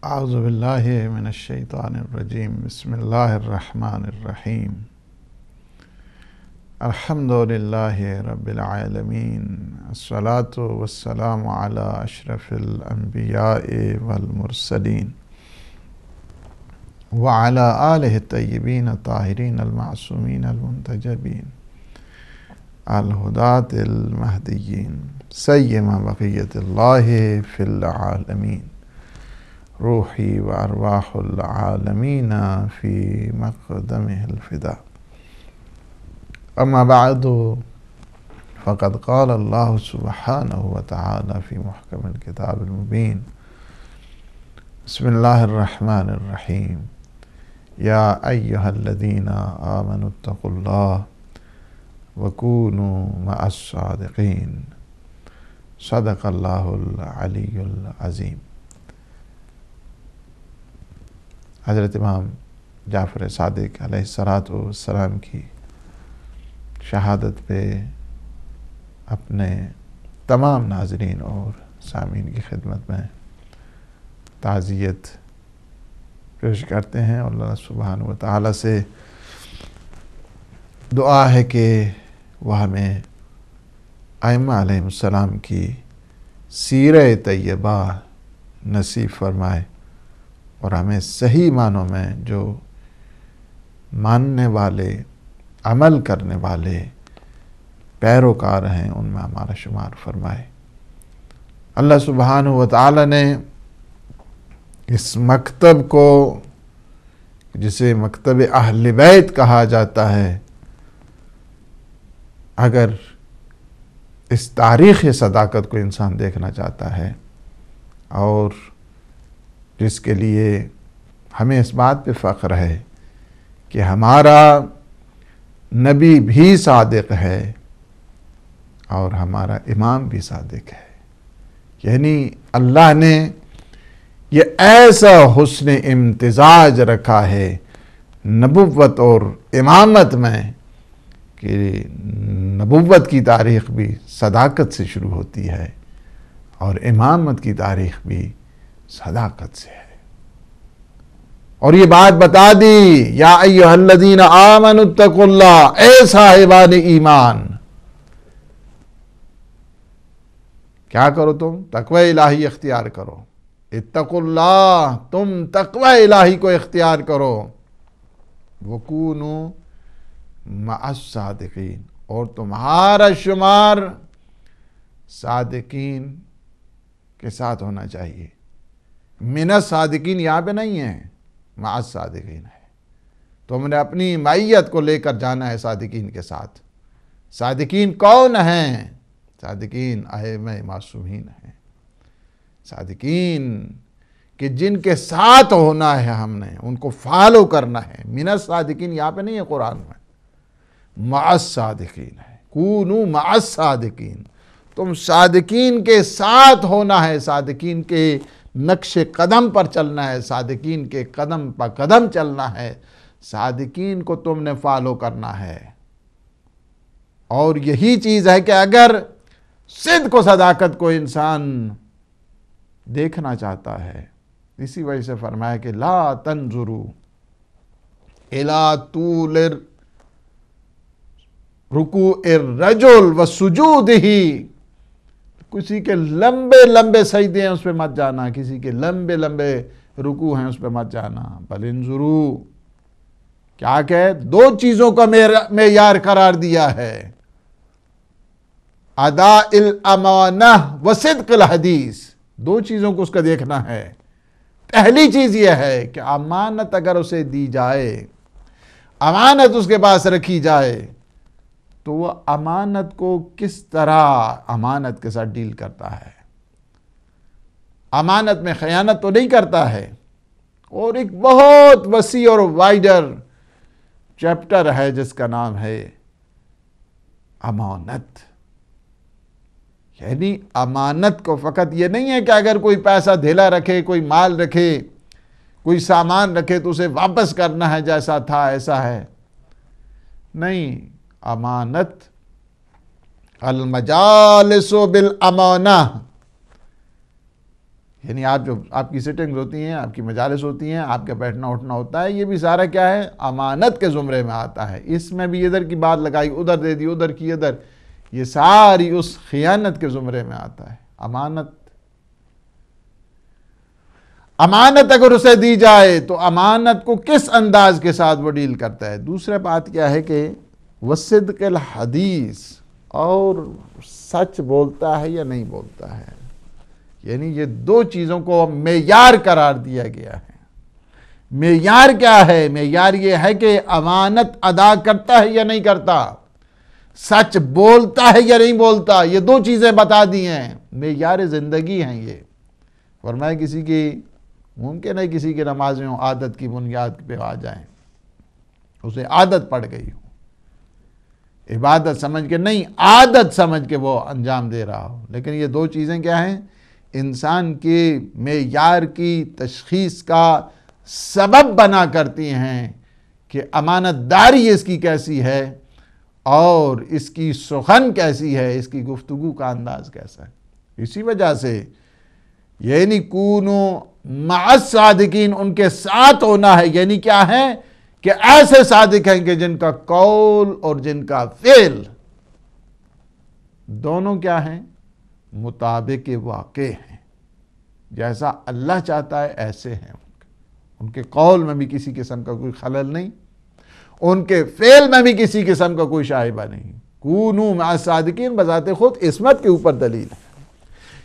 اعوذ باللہ من الشیطان الرجیم بسم اللہ الرحمن الرحیم الحمدللہ رب العالمین الصلاة والسلام علی اشرف الانبیاء والمرسلین وعلی آلہ الطیبین الطاہرین المعصومین المنتجبین الہداة المہدیین سیما بقیت اللہ فی العالمین روحی و ارواح العالمین فی مقدمہ الفدا اما بعد فقد قال اللہ سبحانہ وتعالی فی محکم الکتاب المبین بسم اللہ الرحمن الرحیم یا ایہا الذین آمنوا اتقوا اللہ وکونوا مع الصادقین صدق اللہ العلی العظیم۔ حضرت امام جعفر صادق علیہ السلام کی شہادت پہ اپنے تمام ناظرین اور سامعین کی خدمت میں تعزیت پیش کرتے ہیں، اور اللہ سبحانہ و تعالی سے دعا ہے کہ وہ ہمیں ائمہ علیہ السلام کی سیرہ طیبہ نصیب فرمائے اور ہمیں صحیح معنوں میں جو ماننے والے عمل کرنے والے پیروکار ہیں ان میں ہمارا شمار فرمائے۔ اللہ سبحانہ و تعالی نے اس مکتب کو، جسے مکتب اہل بیت کہا جاتا ہے، اگر اس تاریخ صداقت کو انسان دیکھنا چاہتا ہے اور جس کے لیے ہمیں اس بات پہ فخر ہے کہ ہمارا نبی بھی صادق ہے اور ہمارا امام بھی صادق ہے، یعنی اللہ نے یہ ایسا حسن امتزاج رکھا ہے نبوت اور امامت میں کہ نبوت کی تاریخ بھی صداقت سے شروع ہوتی ہے اور امامت کی تاریخ بھی صداقت سے ہے۔ اور یہ بات بتا دی، یا ایھا الذین آمنوا اتقوا اللہ، اے صاحبان ایمان، کیا کرو تم؟ تقوی الہی اختیار کرو۔ اتقوا اللہ، تم تقوی الہی کو اختیار کرو۔ وکونوا مع الصادقین، اور تمہارا شمار صادقین کے ساتھ ہونا چاہیے۔ من الصادقین یہاں پہ نہیں ہے، مع الصادقین ہے۔ تم نے اپنی معیت کو لے کر جانا ہے صادقین کے ساتھ۔ صادقین کون ہیں؟ صادقین ائمہ معصومین ہیں، صادقین کہ جن کے ساتھ ہونا ہے، ہم نے ان کو فالو کرنا ہے۔ من الصادقین یہاں پہ نہیں ہے قرآن میں، مع الصادقین ہے۔ کونوا مع الصادقین، تم صادقین کے ساتھ ہونا ہے، صادقین کے نقش قدم پر چلنا ہے، صادقین کے قدم پر قدم چلنا ہے، صادقین کو تم نے فالو کرنا ہے۔ اور یہی چیز ہے کہ اگر صدق و صداقت کو انسان دیکھنا چاہتا ہے، اسی وجہ سے فرمایا کہ لا تنظروا الی طول رکوع الرجل وسجودہ، کسی کے لمبے لمبے سجدے ہیں اس پہ مت جانا، کسی کے لمبے لمبے رکوع ہیں اس پہ مت جانا۔ بل انظروا، کیا کہ دو چیزوں کا معیار قرار دیا ہے، اداء الامانہ وصدق الحدیث، دو چیزوں کو اس کا دیکھنا ہے۔ پہلی چیز یہ ہے کہ امانت اگر اسے دی جائے، امانت اس کے پاس رکھی جائے، تو وہ امانت کو کس طرح امانت کے ساتھ ڈیل کرتا ہے۔ امانت میں خیانت تو نہیں کرتا ہے۔ اور ایک بہت وسیع اور وائڈر چیپٹر ہے جس کا نام ہے امانت۔ یعنی امانت کو فقط یہ نہیں ہے کہ اگر کوئی پیسہ دھیلا رکھے، کوئی مال رکھے، کوئی سامان رکھے تو اسے واپس کرنا ہے، جیسا تھا ایسا ہے، نہیں۔ امانت المجالس بالامانہ، یعنی آپ کی سٹنگز ہوتی ہیں، آپ کی مجالس ہوتی ہیں، آپ کا بیٹھنا اٹھنا ہوتا ہے، یہ بھی سارا کیا ہے؟ امانت کے زمرے میں آتا ہے۔ اس میں بھی ادھر کی بات لگائی، ادھر دے دی، ادھر کی ادھر، یہ ساری اس خیانت کے زمرے میں آتا ہے۔ امانت اگر اسے دی جائے تو امانت کو کس انداز کے ساتھ وہ ڈیل کرتا ہے۔ دوسرا بات کیا ہے کہ وصدق الحدیث، اور سچ بولتا ہے یا نہیں بولتا ہے، یعنی یہ دو چیزوں کو معیار قرار دیا گیا ہے۔ معیار کیا ہے؟ معیار یہ ہے کہ امانت ادا کرتا ہے یا نہیں کرتا، سچ بولتا ہے یا نہیں بولتا، یہ دو چیزیں بتا دی ہیں، معیار زندگی ہیں یہ۔ فرمایا کسی کی ممکن ہے کسی کی نمازیں عادت کی بنیاد پہ آ جائیں، اسے عادت پڑ گئی ہو، عبادت سمجھ کے نہیں، عادت سمجھ کے وہ انجام دے رہا ہو، لیکن یہ دو چیزیں کیا ہیں؟ انسان کے معیار کی تشخیص کا سبب بنا کرتی ہیں کہ امانت داری اس کی کیسی ہے اور اس کی سخن کیسی ہے، اس کی گفتگو کا انداز کیسا ہے۔ اسی وجہ سے یعنی کونو مع الصادقین، ان کے ساتھ ہونا ہے، یعنی کیا ہے کہ ایسے صادق ہیں کہ جن کا قول اور جن کا فعل دونوں کیا ہیں؟ مطابق واقع ہیں، جیسا اللہ چاہتا ہے ایسے ہیں، ان کے قول میں بھی کسی قسم کا کوئی خلل نہیں، ان کے فعل میں بھی کسی قسم کا کوئی شائبہ نہیں۔ کونو مع الصادقین بذات خود عصمت کے اوپر دلیل ہے،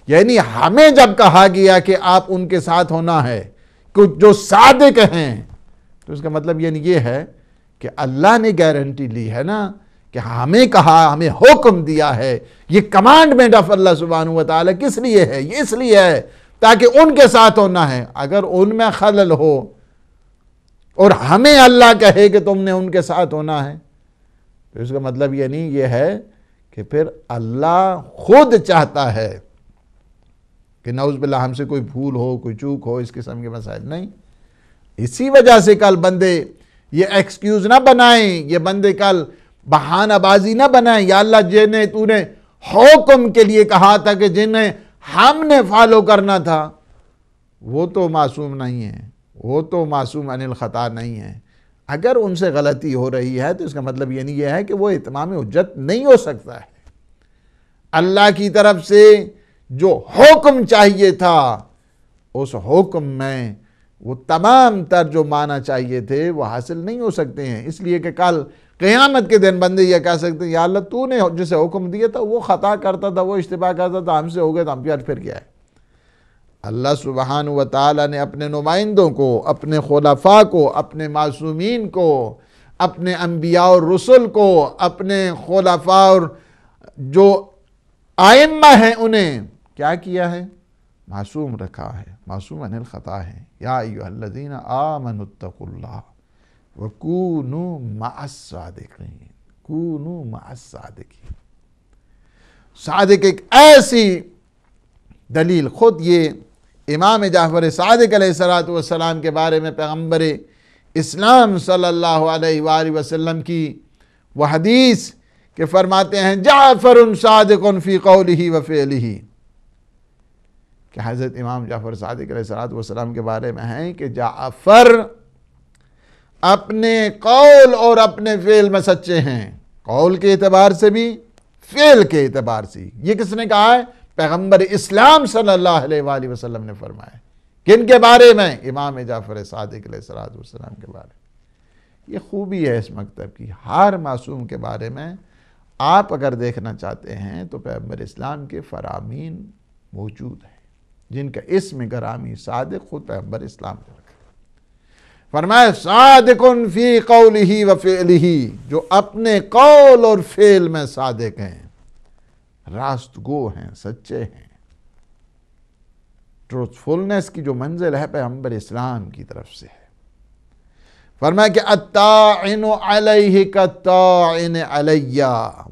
یعنی ہمیں جب کہا گیا کہ آپ ان کے ساتھ ہونا ہے جو صادق ہیں، تو اس کا مطلب یہ ہے کہ اللہ نے گارنٹی لی ہے نا، کہ ہمیں کہا، ہمیں حکم دیا ہے، یہ کمانڈمنٹ آف اللہ سبحانہ وتعالی کس لیے ہے؟ یہ اس لیے ہے تاکہ ان کے ساتھ ہونا ہے۔ اگر ان میں خلل ہو اور ہمیں اللہ کہے کہ تم نے ان کے ساتھ ہونا ہے، تو اس کا مطلب یہ ہے کہ پھر اللہ خود چاہتا ہے کہ نعوذ باللہ ہم سے کوئی بھول ہو، کوئی چوک ہو، اس قسم کے مسائل نہیں۔ اسی وجہ سے کل بندے یہ ایکسکیوز نہ بنائیں، یہ بندے کل بہانہ بازی نہ بنائیں، یا اللہ جنہیں تو نے حکم کے لیے کہا تھا کہ جنہیں ہم نے فالو کرنا تھا وہ تو معصوم نہیں ہیں، وہ تو معصوم عن الخطا نہیں ہیں۔ اگر ان سے غلطی ہو رہی ہے تو اس کا مطلب یہ ہے کہ وہ اتمام حجت نہیں ہو سکتا ہے۔ اللہ کی طرف سے جو حکم چاہیے تھا اس حکم میں وہ تمام تر جو معنی چاہیے تھے وہ حاصل نہیں ہو سکتے ہیں، اس لیے کہ کل قیامت کے دن بندے یہ کہہ سکتے ہیں یا اللہ تو نے جسے حکم دیا تھا وہ خطا کرتا تھا، وہ اشتباہ کرتا تھا، ہم سے ہو گئے تو ہم پھر کیا ہے۔ اللہ سبحانہ وتعالی نے اپنے نمائندوں کو، اپنے خلفاء کو، اپنے معصومین کو، اپنے انبیاء اور رسل کو، اپنے خلفاء اور جو ائمہ ہیں انہیں کیا کیا ہے؟ معصوم رکھا ہے، معصوم عن الخطا ہے۔ یا ایھا الذین آمنوا اتقوا اللہ وکونوا مع الصادقین، کونوا مع الصادقین۔ صادق ایک ایسی دلیل، خود یہ امام جعفر صادق علیہ السلام کے بارے میں پیغمبر اسلام صلی اللہ علیہ وآلہ وسلم کی وہ حدیث کہ فرماتے ہیں جعفر صادق فی قولہ و فعلہ، کہ حضرت امام جعفر صادق علیہ السلام کے بارے میں ہیں کہ جعفر اپنے قول اور اپنے فعل میں سچے ہیں، قول کے اعتبار سے بھی، فعل کے اعتبار سے۔ یہ کس نے کہا ہے؟ پیغمبر اسلام صلی اللہ علیہ وآلہ وسلم نے فرمایا۔ کن کے بارے میں؟ امام جعفر صادق علیہ السلام کے بارے میں۔ یہ خوبی ہے اس مکتب کی، ہر معصوم کے بارے میں آپ اگر دیکھنا چاہتے ہیں تو پیغمبر اسلام کے فرامین موجود ہیں، جن کا اسم گرامی صادق خود پیغمبر اسلام نے رکھا۔ فرمایا صادق فی قولہ و فعلہ، جو اپنے قول اور فعل میں صادق ہیں، راست گو ہیں، سچے ہیں۔ ٹروتھفلنس کی جو منزل ہے پیغمبر اسلام کی طرف سے ہے۔ فرمایا کہ الطاعن علیہ کالطاعن علی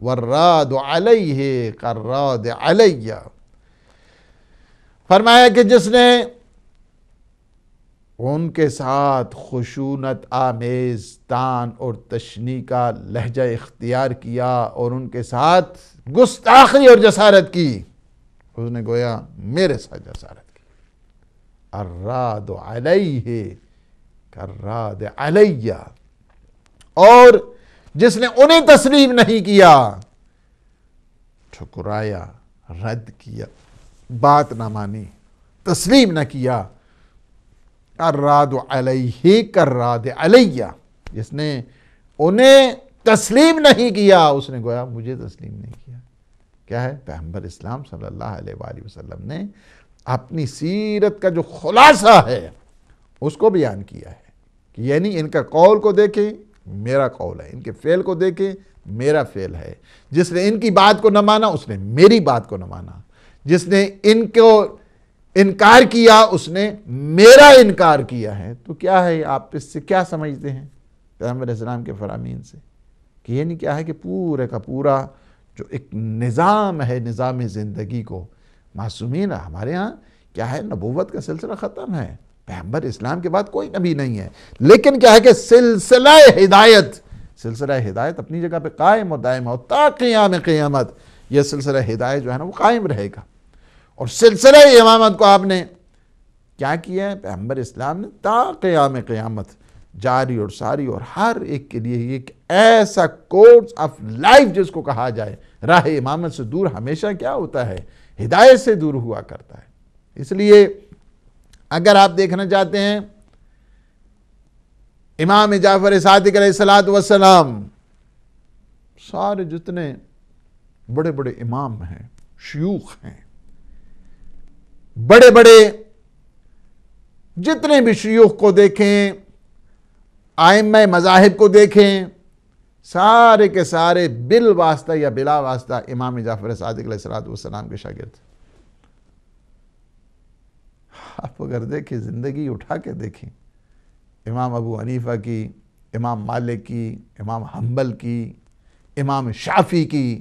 والراد علیہ کالراد علی۔ فرمایا کہ جس نے ان کے ساتھ خشونت آمیز طعن اور تشنیع کا لہجہ اختیار کیا اور ان کے ساتھ گستاخی اور جسارت کی، اس نے گویا میرے ساتھ جسارت کی۔ الراد علیہ کالراد علیہ، اور جس نے انہیں تسلیم نہیں کیا، ٹھکرایا، رد کیا، بات نہ مانی، تسلیم نہ کیا، الراد علیہ کالراد علیہ، جس نے انہیں تسلیم نہیں کیا اس نے گویا مجھے تسلیم نہیں کیا۔ کیا ہے؟ پیغمبر اسلام صلی اللہ علیہ وآلہ وسلم نے اپنی سیرت کا جو خلاصہ ہے اس کو بیان کیا ہے کہ یعنی ان کا قول کو دیکھیں میرا قول ہے، ان کے فعل کو دیکھیں میرا فعل ہے، جس نے ان کی بات کو نہ مانا اس نے میری بات کو نہ مانا، جس نے ان کو انکار کیا اس نے میرا انکار کیا ہے۔ تو کیا ہے، آپ اس سے کیا سمجھتے ہیں پیغمبر اسلام کے فرامین سے؟ کہ یعنی کیا ہے کہ پورے کا پورا جو ایک نظام ہے، نظام زندگی کو معصومین، ہمارے ہاں کیا ہے، نبوت کا سلسلہ ختم ہے، پیغمبر اسلام کے بعد کوئی نبی نہیں ہے، لیکن کیا ہے کہ سلسلہ ہدایت اپنی جگہ پہ قائم و دائم ہو تا قیام قیامت۔ یہ سلسلہ ہدایت جو ہے نا وہ قائم رہے گا، اور سلسلہ امامت کو آپ نے کیا کیا ہے، پیغمبر اسلام نے تا قیام قیامت جاری اور ساری، اور ہر ایک کے لیے ایک ایسا کورس آف لائف جس کو کہا جائے، راہ امامت سے دور ہمیشہ کیا ہوتا ہے، ہدایت سے دور ہوا کرتا ہے۔ اس لیے اگر آپ دیکھنا چاہتے ہیں امام جعفر صادق علیہ السلام، سارے جتنے بڑے بڑے امام ہیں، شیوخ ہیں، بڑے بڑے جتنے بھی شیوخ کو دیکھیں، ائمہ مذاہب کو دیکھیں، سارے کے سارے بالواسطہ یا بلا واسطہ امام جعفر صادق علیہ السلام کے شاگرد۔ آپ اگر دیکھیں، زندگی اٹھا کے دیکھیں امام ابو حنیفہ کی، امام مالک کی، امام حنبل کی، امام شافعی کی،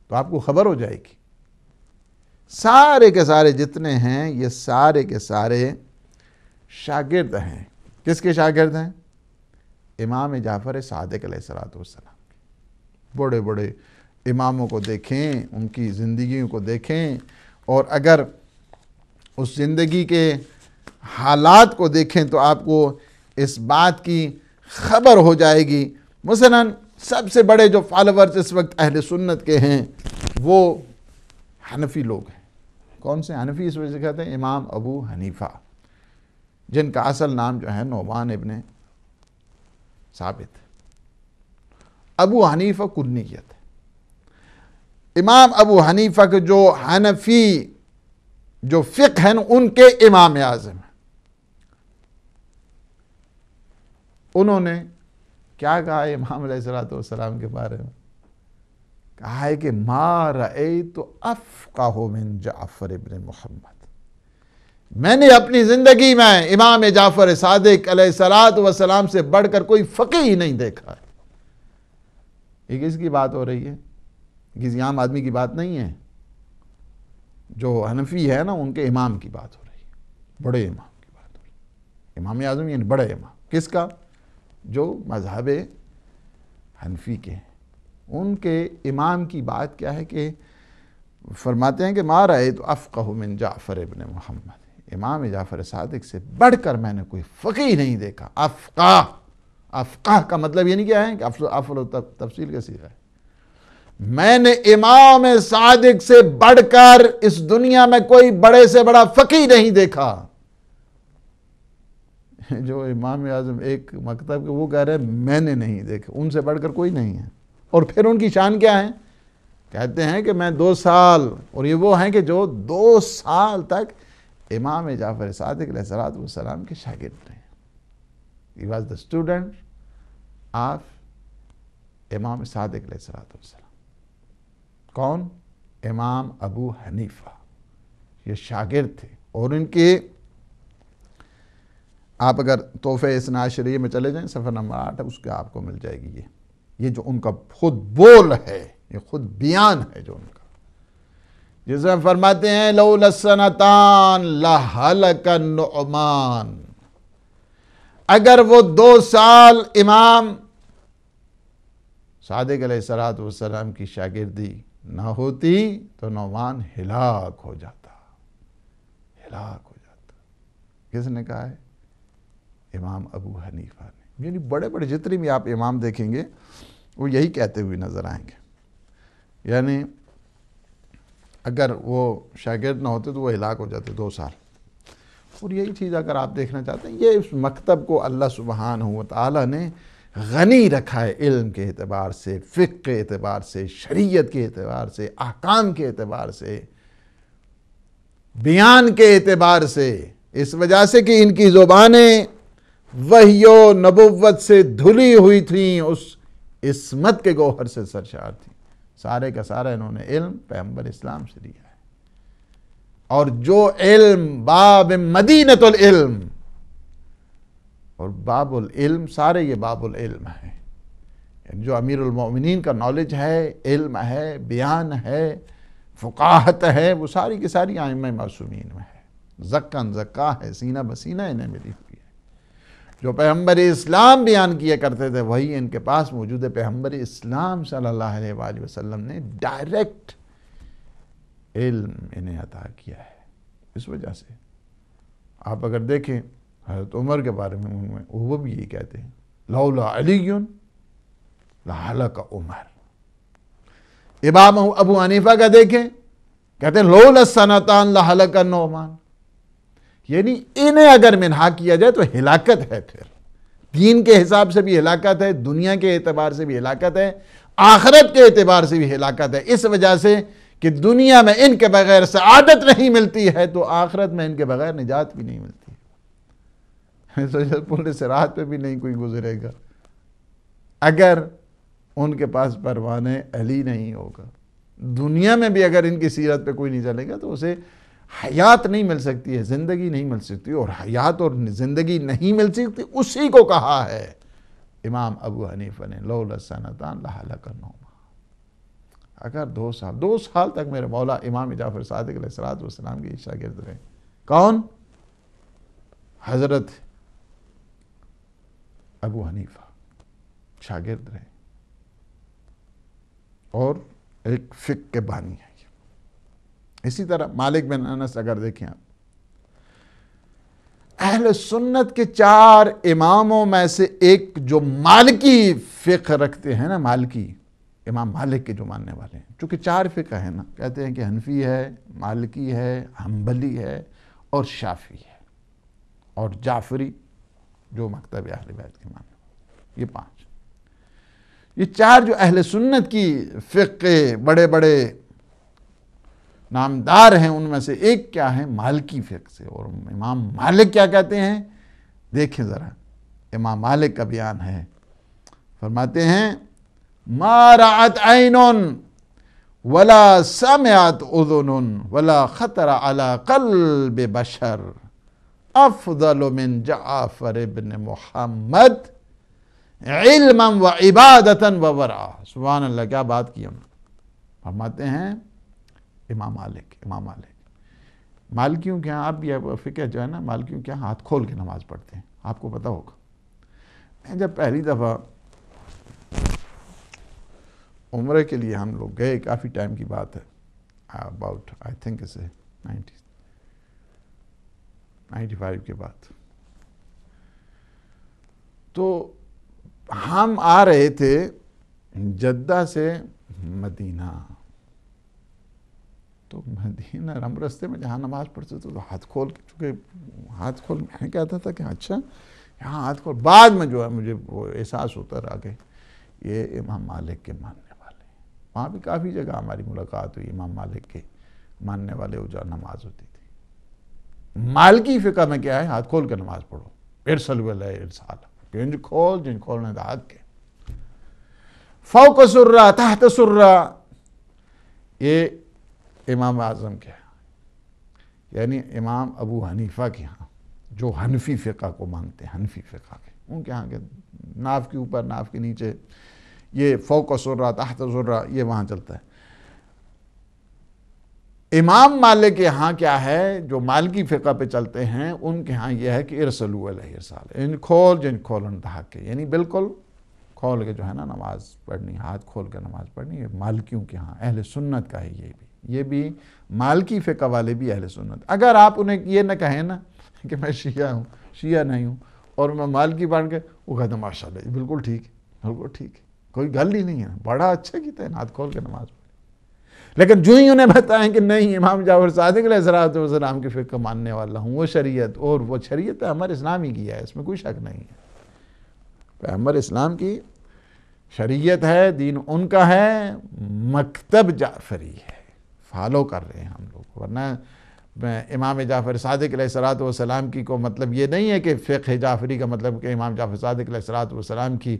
تو آپ کو خبر ہو جائے گی سارے کے سارے جتنے ہیں یہ سارے کے سارے شاگرد ہیں۔ کس کے شاگرد ہیں؟ امام جعفر صادق علیہ السلام۔ بڑے بڑے اماموں کو دیکھیں، ان کی زندگیوں کو دیکھیں، اور اگر اس زندگی کے حالات کو دیکھیں تو آپ کو اس بات کی خبر ہو جائے گی۔ مثلا سب سے بڑے جو فالورز اس وقت اہل سنت کے ہیں وہ حنفی لوگ ہیں۔ کون سے حنفی؟ اس وجہ سے کہتے ہیں امام ابو حنیفہ، جن کا اصل نام جو ہے نعمان ابن ثابت۔ ابو حنیفہ کنیت ہے۔ امام ابو حنیفہ کے جو حنفی جو فقہ ہیں ان کے امام اعظم ہیں۔ انہوں نے کیا کہا ہے امام علیہ السلام کے بارے میں؟ کہا ہے کہ ما رأیت افقہ من جعفر ابن محمد، میں نے اپنی زندگی میں امام جعفر صادق علیہ السلام سے بڑھ کر کوئی فقیہ ہی نہیں دیکھا ہے۔ یہ کس کی بات ہو رہی ہے؟ کسی عام آدمی کی بات نہیں ہے، جو حنفی ہے نا ان کے امام کی بات ہو رہی ہے، بڑے امام کی بات ہو رہی ہے۔ امام اعظم یعنی بڑے امام، کس کا؟ جو مذہب حنفی کے ہیں، ان کے امام کی بات کیا ہے کہ فرماتے ہیں کہ ما رأیت افقہ من جعفر ابن محمد، امام جعفر صادق سے بڑھ کر میں نے کوئی فقیہ نہیں دیکھا۔ افقہ کا مطلب یہ نہیں کیا ہے کہ افضل تفصیل کا صیغہ ہے۔ میں نے امام صادق سے بڑھ کر اس دنیا میں کوئی بڑے سے بڑا فقیہ نہیں دیکھا۔ جو امام اعظم ایک مکتب کے وہ کہہ رہے ہیں میں نے نہیں دیکھا، ان سے بڑھ کر کوئی نہیں ہے۔ اور پھر ان کی شان کیا ہے؟ کہتے ہیں کہ میں 2 سال، اور یہ وہ ہیں کہ جو 2 سال تک امام جعفر صادق علیہ السلام کے شاگرد رہے۔ He was the student of امام صادق علیہ السلام۔ کون؟ امام ابو حنیفہ، یہ شاگرد تھے۔ اور ان کے آپ اگر تحفہ اثنا عشریہ میں چلے جائیں صفحہ نمبر 8 اس کے آپ کو مل جائے گی یہ جو ان کا خود بول ہے، یہ خود بیان ہے جو ان کا، جس میں فرماتے ہیں لولا السنتان لہلک النعمان، اگر وہ 2 سال امام صادق علیہ السلام کی شاگردی نہ ہوتی تو نعمان ہلاک ہو جاتا، ہلاک ہو جاتا۔ کس نے کہا ہے؟ امام ابو حنیفہ نے. یعنی بڑے بڑے جتنے بھی آپ امام دیکھیں گے وہ یہی کہتے ہوئے نظر آئیں گے. یعنی اگر وہ شاگرد نہ ہوتے تو وہ ہلاک ہو جاتے 2 سال. اور یہی چیز اگر آپ دیکھنا چاہتے ہیں، یہ اس مکتب کو اللہ سبحانہ و تعالیٰ نے غنی رکھا ہے علم کے اعتبار سے، فقہ کے اعتبار سے، شریعت کے اعتبار سے، احکام کے اعتبار سے، بیان کے اعتبار سے. اس وجہ سے کہ ان کی زبانیں وحی و نبوت سے دھلی ہوئی تھیں، اس عصمت کے گوہر سے سرشار تھیں. سارے کا سارا انہوں نے علم پیغمبر اسلام سے لیا ہے. اور جو علم باب مدینۃ العلم، اور باب العلم سارے یہ باب العلم ہے. جو امیر المومنین کا نالج ہے، علم ہے، بیان ہے، فقاہت ہے، وہ ساری کی ساری ائمہ معصومین میں ہے. زکن زکا ہے، سینہ بسینہ انہیں ملی ہوئی ہے. جو پیغمبر اسلام بیان کیا کرتے تھے وہی ان کے پاس موجود ہے. پیغمبر اسلام صلی اللہ علیہ وآلہ وسلم نے ڈائریکٹ علم انہیں عطا کیا ہے. اس وجہ سے آپ اگر دیکھیں حضرت عمر کے بارے میں وہ بھی یہی کہتے ہیں، لولا علی لہلک عمر. امام ابو حنیفہ کا دیکھیں، کہتے ہیں لولا السنتان لہلک النعمان. یعنی انہیں اگر منہا کیا جائے تو ہلاکت ہے. پھر دین کے حساب سے بھی ہلاکت ہے، دنیا کے اعتبار سے بھی ہلاکت ہے، آخرت کے اعتبار سے بھی ہلاکت ہے. اس وجہ سے کہ دنیا میں ان کے بغیر سعادت نہیں ملتی ہے تو آخرت میں ان کے بغیر نجات بھی نہیں ملتی. پل صراط پہ بھی نہیں کوئی گزرے گا اگر ان کے پاس پروانِ علی نہیں ہوگا. دنیا میں بھی اگر ان کی سیرت پہ کوئی نہیں چلے گا تو اسے حیات نہیں مل سکتی ہے، زندگی نہیں مل سکتی. اور حیات اور زندگی نہیں مل سکتی اسی کو کہا ہے امام ابو حنیفہ نے، لولا السنتان لہلک النعمان. اگر 2 سال تک میرے مولا امام جعفر صادق علیہ السلام کے شاگرد رہے. کون؟ حضرت ابو حنیفہ شاگرد رہے اور ایک فقہ کے بانی ہے. اسی طرح مالک بن انس اگر دیکھیں آپ، اہل سنت کے 4 اماموں میں سے ایک جو مالکی فقہ رکھتے ہیں نا، مالکی امام مالک کے جو ماننے والے ہیں، چونکہ 4 فقہ ہیں نا، کہتے ہیں کہ حنفی ہے، مالکی ہے، حنبلی ہے اور شافعی ہے اور جعفری جو مکتب اہل بیت کے ماننے والے. یہ 5، یہ 4 جو اہل سنت کی فقہ بڑے بڑے نامدار ہیں، ان میں سے ایک کیا ہے؟ مالکی فقہ سے. اور امام مالک کیا کہتے ہیں دیکھیں ذرا. امام مالک کا بیان ہے، فرماتے ہیں ما رأت عین ولا سمعت اذن ولا خطر علی قلب بشر افضل من جعفر ابن محمد علما و عبادتا و ورعا. سبحان اللہ، کیا بات کی ہم. فرماتے ہیں امام مالک مالکیوں کے ہاں، آپ بھی فقہ جو ہے نا، مالکیوں کے ہاں ہاتھ کھول کے نماز پڑھتے ہیں. آپ کو پتہ ہوگا، میں جب پہلی دفعہ عمرے کے لیے ہم لوگ گئے، کافی ٹائم کی بات ہے، اباؤٹ آئی تھنک اسے 95 کے بعد. تو ہم آ رہے تھے جدہ سے مدینہ. تو مدینہ ہم رستے میں جہاں نماز پڑھتے تھے تو ہاتھ کھول کے، چونکہ ہاتھ کھول میں کہتا تھا کہ اچھا یہاں ہاتھ کھول. بعد میں جو ہے مجھے وہ احساس ہوتا رہا کہ یہ امام مالک کے ماننے والے ہیں. وہاں بھی کافی جگہ ہماری ملاقات ہوئی امام مالک کے ماننے والے جو نماز ہوتی تھی. مالکی فقہ میں کیا ہے؟ ہاتھ کھول کے نماز پڑھو. ارسلوا علیہ ارسال، جن کھولنے دا حق کے، فوق سرہ تحت سرہ. یہ امام اعظم کے ہاں، یعنی امام ابو حنیفہ کے ہاں جو حنفی فقہ کو مانتے ہیں، حنفی فقہ کے، ان کے ہاں کے ناف کے اوپر ناف کے نیچے یہ فوق سرہ تحت سرہ یہ وہاں چلتا ہے. امام مالک کے ہاں کیا ہے؟ جو مالکی فقہ پہ چلتے ہیں ان کے ہاں یہ ہے کہ ارسلوا علیہ ارسال، ان کھولن دا حق کے، یعنی بالکل کھول کے جو ہے نا نماز پڑھنی، ہاتھ کھول کے نماز پڑھنی. یہ مالکیوں کے ہاں اہل سنت کا ہے. یہ بھی مالکی فقہ والے بھی اہل سنت. اگر آپ انہیں یہ نہ کہیں نا کہ میں شیعہ ہوں، شیعہ نہیں ہوں، اور میں مالکی پڑھ کے وہ کہتے ہیں ماشاءاللہ بالکل ٹھیک ہے، بالکل ٹھیک ہے، کوئی گل ہی نہیں ہے، بڑا اچھا کیتا ہے، ہاتھ کھول کے نماز پڑھی۔ لیکن جو ہی انہیں بتائیں کہ نہیں امام جعفر صادق علیہ السلام کے فقہ ماننے والا ہوں، وہ شریعت، اور وہ شریعت پیغمبر اسلام ہی کی ہے، اس میں کوئی شک نہیں ہے، پیغمبر اسلام کی شریعت ہے، دین ان کا ہے، مکتب جعفری ہے، فالو کر رہے ہیں ہم لوگ۔ ورنہ امام جعفر صادق علیہ السلام کی کو مطلب یہ نہیں ہے کہ فقہ جعفری کا مطلب کہ امام جعفر صادق علیہ السلام کی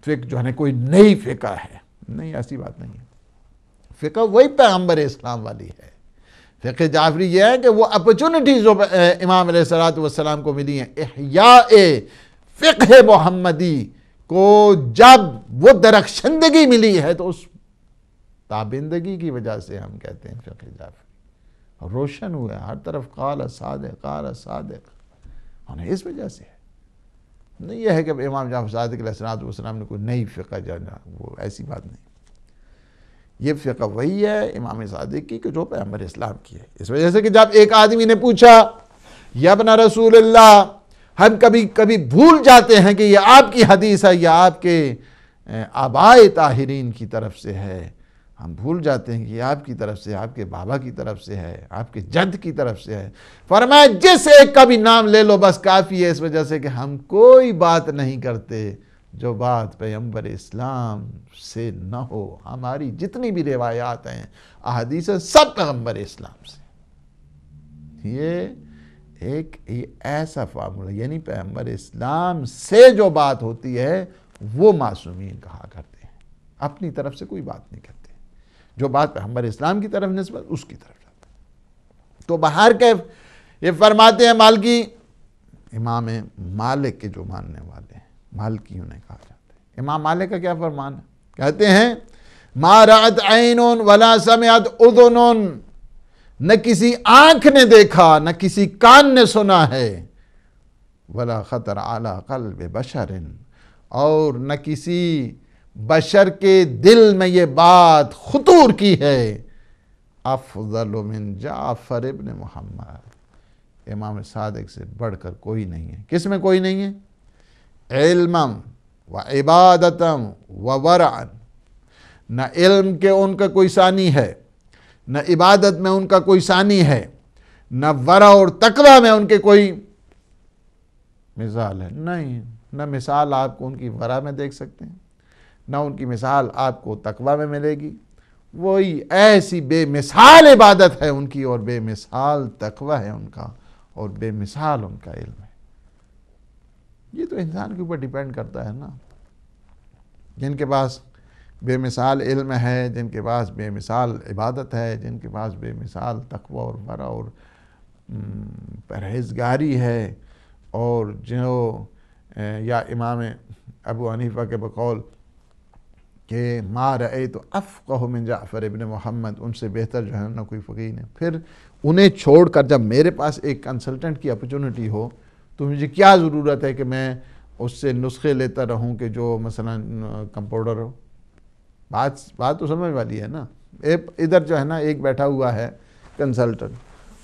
فقہ جو ہے کوئی نئی فقہ ہے، نہیں، ایسی بات نہیں ہے، فقہ وہی پیغمبر اسلام والی ہے۔ فقہ جعفری یہ ہے کہ وہ اپرچونٹیز جو امام علیہ السلام کو ملی ہیں، احیاء فقہ محمدی کو جب وہ درخشندگی ملی ہے تو اس تابندگی کی وجہ سے ہم کہتے ہیں فقہ جعفری روشن ہوئے، ہر طرف قال صادق قال صادق، انہیں اس وجہ سے ہے، نہیں یہ ہے کہ امام جعفر صادق علیہ السلام نے کوئی نئی فقہ جانا، وہ ایسی بات نہیں، یہ فقہ وہی ہے امام صادق کی کہ جو پیغمبر اسلام کی ہے۔ اس وجہ سے کہ جب ایک آدمی نے پوچھا یا ابن رسول اللہ، ہم کبھی کبھی بھول جاتے ہیں کہ یہ آپ کی حدیث ہے یا آپ کے آبائے طاہرین کی طرف سے ہے، ہم بھول جاتے ہیں کہ یہ آپ کی طرف سے، آپ کے بابا کی طرف سے ہے، آپ کے جد کی طرف سے ہے۔ فرمایا جس ایک کا بھی نام لے لو بس کافی ہے، اس وجہ سے کہ ہم کوئی بات نہیں کرتے جو بات پیغمبر اسلام سے نہ ہو، ہماری جتنی بھی روایات ہیں احادیث سب پیغمبر اسلام سے۔ یہ ایک ایسا فارمولہ، یعنی پیغمبر اسلام سے جو بات ہوتی ہے وہ معصومین کہا کرتے ہیں، اپنی طرف سے کوئی بات نہیں کرتے، جو بات پیغمبر اسلام کی طرف نسبت اس کی طرف جاتا ہے۔ تو بہر کے یہ فرماتے ہیں مالکی، امام مالک کے جو ماننے والے ہیں مالکیوں نے کہا جاتا ہے، امام مالک کا کیا فرمان ہے؟ کہتے ہیں ما رأت عین ولا سمعت اذن، نہ کسی آنکھ نے دیکھا نہ کسی کان نے سنا ہے، ولا خطر علی قلب بشر، اور نہ کسی بشر کے دل میں یہ بات خطور کی ہے، افضل من جعفر ابن محمد، امام صادق سے بڑھ کر کوئی نہیں ہے۔ کس میں کوئی نہیں ہے؟ علمم و عبادتم و ورعن، نہ علم کے ان کا کوئی ثانی ہے، نہ عبادت میں ان کا کوئی ثانی ہے، نہ ورع اور تقوی میں ان کے کوئی مثال ہے، نہیں، نہ مثال آپ کو ان کی ورع میں دیکھ سکتے ہیں، نہ ان کی مثال آپ کو تقوی میں ملے گی، وہی ایسی بے مثال عبادت ہے ان کی، اور بے مثال تقوی ہے ان کا، اور بے مثال ان کا علم ہے۔ یہ تو انسان کے اوپر ڈیپینڈ کرتا ہے نا، جن کے پاس بے مثال علم ہے، جن کے پاس بے مثال عبادت ہے، جن کے پاس بے مثال تقوی اور ورع اور پرہیزگاری ہے، اور جو یا امام ابو حنیفہ کے بقول کہ ما رأیت افقہ من جعفر ابن محمد، ان سے بہتر جو ہے نہ کوئی فقیہ ہے، پھر انہیں چھوڑ کر جب میرے پاس ایک کنسلٹنٹ کی اپرچونٹی ہو تو مجھے کیا ضرورت ہے کہ میں اس سے نسخے لیتا رہوں کہ جو مثلا کمپاؤنڈر ہو؟ بات تو سمجھ والی ہے نا، ادھر جو ہے نا ایک بیٹھا ہوا ہے کنسلٹنٹ،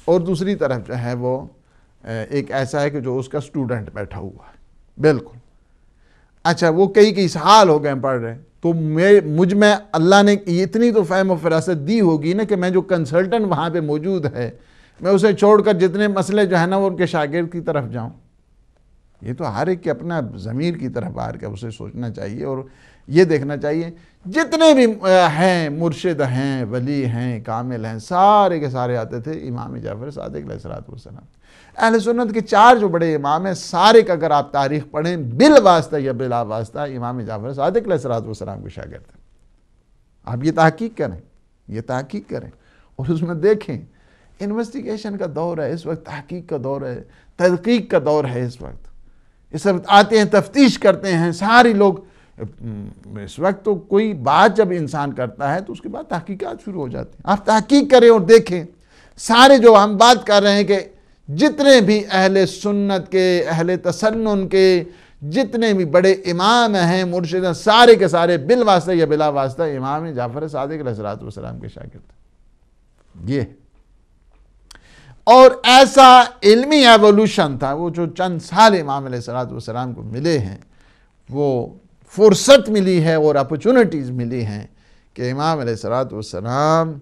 اور دوسری طرف جو ہے وہ ایک ایسا ہے کہ جو اس کا سٹوڈنٹ بیٹھا ہوا ہے، بالکل اچھا، وہ کئی سال ہو گئے پڑھ رہے، تو مجھ میں اللہ نے اتنی تو فہم و فراست دی ہوگی نا کہ میں جو کنسلٹنٹ وہاں پہ موجود ہے میں اسے چھوڑ کر جتنے مسئلے جو ہے نا وہ ان کے شاگرد کی طرف جاؤں۔ یہ تو ہر ایک کے اپنا ضمیر کی طرف آ کے اسے سوچنا چاہیے، اور یہ دیکھنا چاہیے جتنے بھی ہیں مرشد ہیں ولی ہیں کامل ہیں، سارے کے سارے آتے تھے امام جعفر صادق علیہ السلام۔ اہل سنت کے 4 جو بڑے امام ہیں، سارے کا اگر آپ تاریخ پڑھیں بالواسطہ یا بلا واسطہ امام جعفر صادق علیہ السلام کے شاگرد ہیں۔ آپ یہ تحقیق کریں اور اس میں دیکھیں، انویسٹیگیشن کا دور ہے اس وقت، تحقیق کا دور ہے، تحقیق کا دور ہے اس وقت آتے ہیں تفتیش کرتے ہیں سارے لوگ۔ اس وقت تو کوئی بات جب انسان کرتا ہے تو اس کے بعد تحقیقات شروع ہو جاتی ہیں۔ آپ تحقیق کریں اور دیکھیں، سارے جو ہم بات کر رہے ہیں کہ جتنے بھی اہل سنت کے، اہل تسنن کے جتنے بھی بڑے امام ہیں مرشد، سارے کے سارے بالواسطہ یا بلا واسطہ امام جعفر صادق علیہ السلام کے شاگرد۔ یہ اور ایسا علمی ایوولوشن تھا، وہ جو چند سال امام علیہ السلام کو ملے ہیں، وہ فرصت ملی ہے اور اپرچونٹیز ملی ہیں کہ امام علیہ السلام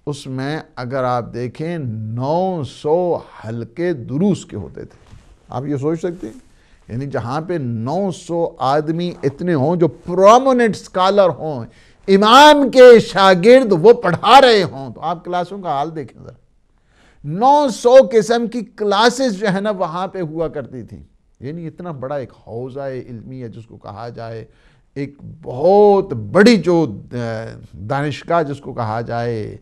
اس میں اگر آپ دیکھیں 900 حلقے دروس کے ہوتے تھے. آپ یہ سوچ سکتے ہیں، یعنی جہاں پہ 900 آدمی اتنے ہوں جو پرومیننٹ اسکالر ہوں، امام کے شاگرد وہ پڑھا رہے ہوں، تو آپ کلاسوں کا حال دیکھیں ذرا. 900 قسم کی کلاسز جو ہے نا وہاں پہ ہوا کرتی تھی. یعنی اتنا بڑا ایک حوزہ علمی ہے جس کو کہا جائے، ایک بہت بڑی جو دانشگاہ جس کو کہا جائے،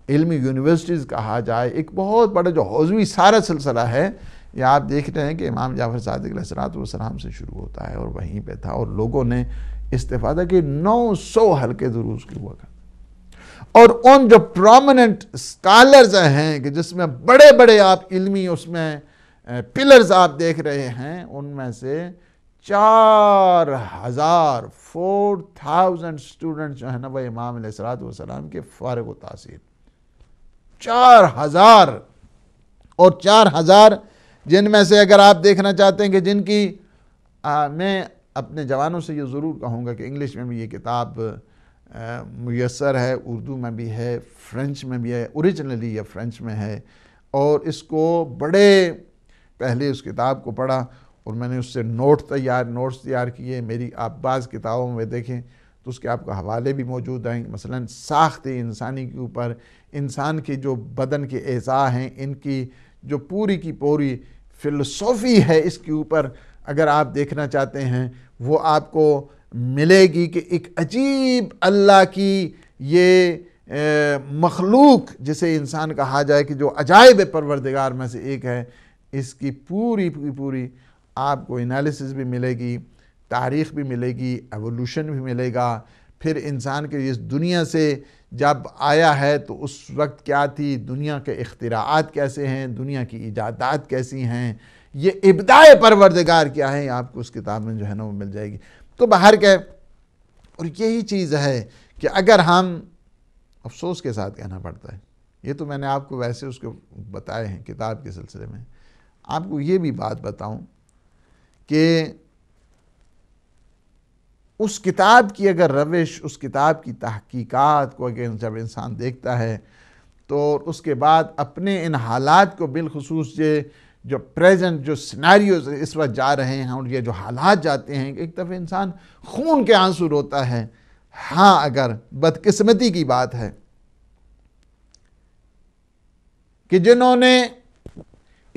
علمی یونیورسٹیز کہا جائے، ایک بہت بڑا جو حوزوی سارا سلسلہ ہے. یہ آپ دیکھ رہے ہیں کہ امام جعفر صادق علیہ السلام سے شروع ہوتا ہے اور وہیں پہ تھا، اور لوگوں نے استفادہ کہ 900 حلقے دروس کی ہوا کرتے. اور ان جو پرومیننٹ اسکالرز ہیں کہ جس میں بڑے بڑے آپ علمی اس میں پلرز آپ دیکھ رہے ہیں، ان میں سے 4000 اسٹوڈنٹ جو ہیں نا وہ امام علیہ السلام کے فارغ و تحصیل. 4000 اور 4000 جن میں سے اگر آپ دیکھنا چاہتے ہیں کہ جن کی میں اپنے جوانوں سے یہ ضرور کہوں گا کہ انگلش میں بھی یہ کتاب میسر ہے، اردو میں بھی ہے، فرینچ میں بھی ہے. اوریجنلی یہ فرینچ میں ہے، اور اس کو بڑے پہلے اس کتاب کو پڑھا اور میں نے اس سے نوٹس تیار کیے. میری آپ بعض کتابوں میں دیکھیں تو اس کے آپ کو حوالے بھی موجود ہیں، مثلا ساخت انسانی کے اوپر، انسان کی جو بدن کے اعضاء ہیں ان کی جو پوری کی پوری فلسفی ہے اس کے اوپر اگر آپ دیکھنا چاہتے ہیں وہ آپ کو ملے گی کہ ایک عجیب اللہ کی یہ مخلوق جسے انسان کہا جائے کہ جو عجائب پروردگار میں سے ایک ہے، اس کی پوری آپ کو انالیسس بھی ملے گی، تاریخ بھی ملے گی، ایوولوشن بھی ملے گا. پھر انسان کے اس دنیا سے جب آیا ہے تو اس وقت کیا تھی، دنیا کے اختراعات کیسے ہیں، دنیا کی ایجادات کیسی ہیں، یہ ابداع پروردگار کیا ہے، آپ کو اس کتاب میں جو ہے نا وہ مل جائے گی. تو باہر کے اور یہی چیز ہے کہ اگر ہم افسوس کے ساتھ کہنا پڑتا ہے، یہ تو میں نے آپ کو ویسے اس کو بتائے ہیں کتاب کے سلسلے میں، آپ کو یہ بھی بات بتاؤں کہ اس کتاب کی اگر روش، اس کتاب کی تحقیقات کو اگر جب انسان دیکھتا ہے تو اس کے بعد اپنے ان حالات کو بالخصوص جو پریزنٹ جو سیناریوز اس وقت جا رہے ہیں اور یہ جو حالات جاتے ہیں، ایک دفعہ انسان خون کے آنسو روتا ہے. ہاں اگر بدقسمتی کی بات ہے کہ جنہوں نے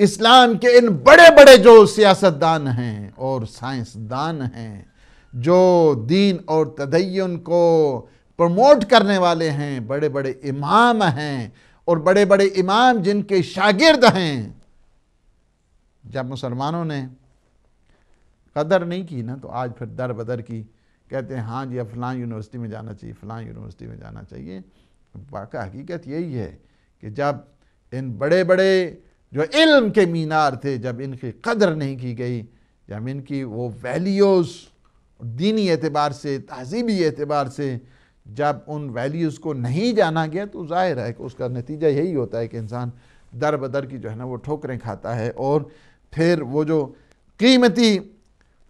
اسلام کے ان بڑے بڑے جو سیاستدان ہیں اور سائنسدان ہیں، جو دین اور تدین کو پروموٹ کرنے والے ہیں، بڑے بڑے امام ہیں اور بڑے بڑے امام جن کے شاگرد ہیں، جب مسلمانوں نے قدر نہیں کی نا تو آج پھر در بدر کی کہتے ہیں ہاں جی اب فلاں یونیورسٹی میں جانا چاہیے، فلاں یونیورسٹی میں جانا چاہیے. واقع حقیقت یہی ہے کہ جب ان بڑے بڑے جو علم کے مینار تھے، جب ان کی قدر نہیں کی گئی، جب ان کی وہ ویلیوز دینی اعتبار سے، تہذیبی اعتبار سے جب ان ویلیوز کو نہیں جانا گیا، تو ظاہر ہے کہ اس کا نتیجہ یہی ہوتا ہے کہ انسان در بدر کی جو ہے نا وہ ٹھوکریں کھاتا ہے. اور پھر وہ جو قیمتی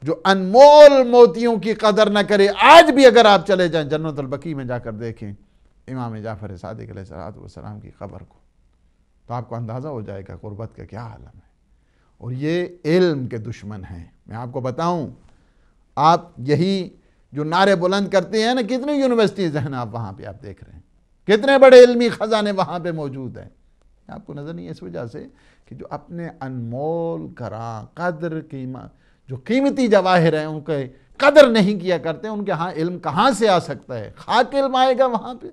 جو انمول موتیوں کی قدر نہ کرے. آج بھی اگر آپ چلے جائیں جنت البقیع میں جا کر دیکھیں امام جعفر صادق علیہ السلام کی قبر کو، تو آپ کو اندازہ ہو جائے گا غربت کا کیا عالم ہے. اور یہ علم کے دشمن ہیں. میں آپ کو بتاؤں، آپ یہی جو نعرے بلند کرتے ہیں نا، کتنی یونیورسٹیز ہیں آپ وہاں پہ آپ دیکھ رہے ہیں، کتنے بڑے علمی خزانے وہاں پہ موجود ہیں. آپ کو نظر نہیں ہے اس وجہ سے کہ جو اپنے انمول کراں قدر قیمت جو قیمتی جواہر ہیں ان کے قدر نہیں کیا کرتے. ان کے ہاں علم کہاں سے آ سکتا ہے؟ خاک علم آئے گا وہاں پہ.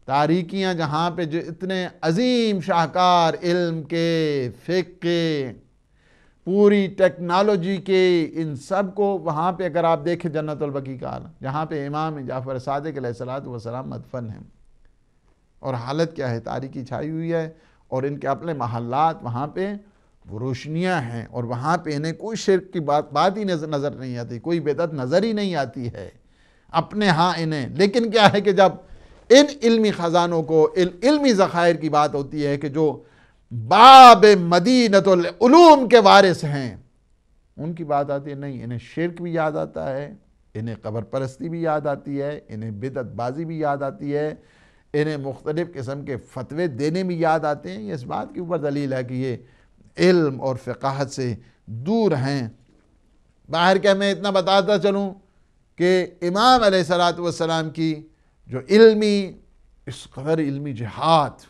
تاریکیاں جہاں پہ جو اتنے عظیم شاہکار علم کے، فقہ کے، پوری ٹیکنالوجی کے، ان سب کو وہاں پہ اگر آپ دیکھیں جنت البقیع کا عالم، جہاں پہ امام جعفر صادق علیہ السلام مدفن ہیں، اور حالت کیا ہے؟ تاریکی چھائی ہوئی ہے اور ان کے اپنے محلات وہاں پہ وہ روشنیاں ہیں، اور وہاں پہ انہیں کوئی شرک کی بات ہی نظر نہیں آتی، کوئی بدعت نظر ہی نہیں آتی ہے اپنے ہاں انہیں. لیکن کیا ہے کہ جب ان علمی خزانوں کو، علمی ذخائر کی بات ہوتی ہے کہ جو باب مدینۃ العلوم کے وارث ہیں، ان کی بات آتی ہے نہیں، انہیں شرک بھی یاد آتا ہے، انہیں قبر پرستی بھی یاد آتی ہے، انہیں بدعت بازی بھی یاد آتی ہے، انہیں مختلف قسم کے فتوے دینے بھی یاد آتے ہیں۔ یہ اس بات کے اوپر دلیل ہے کہ یہ علم اور فقاہت سے دور ہیں۔ باہر کے میں اتنا بتاتا چلوں کہ امام علیہ السلام کی جو اس قدر علمی جہاد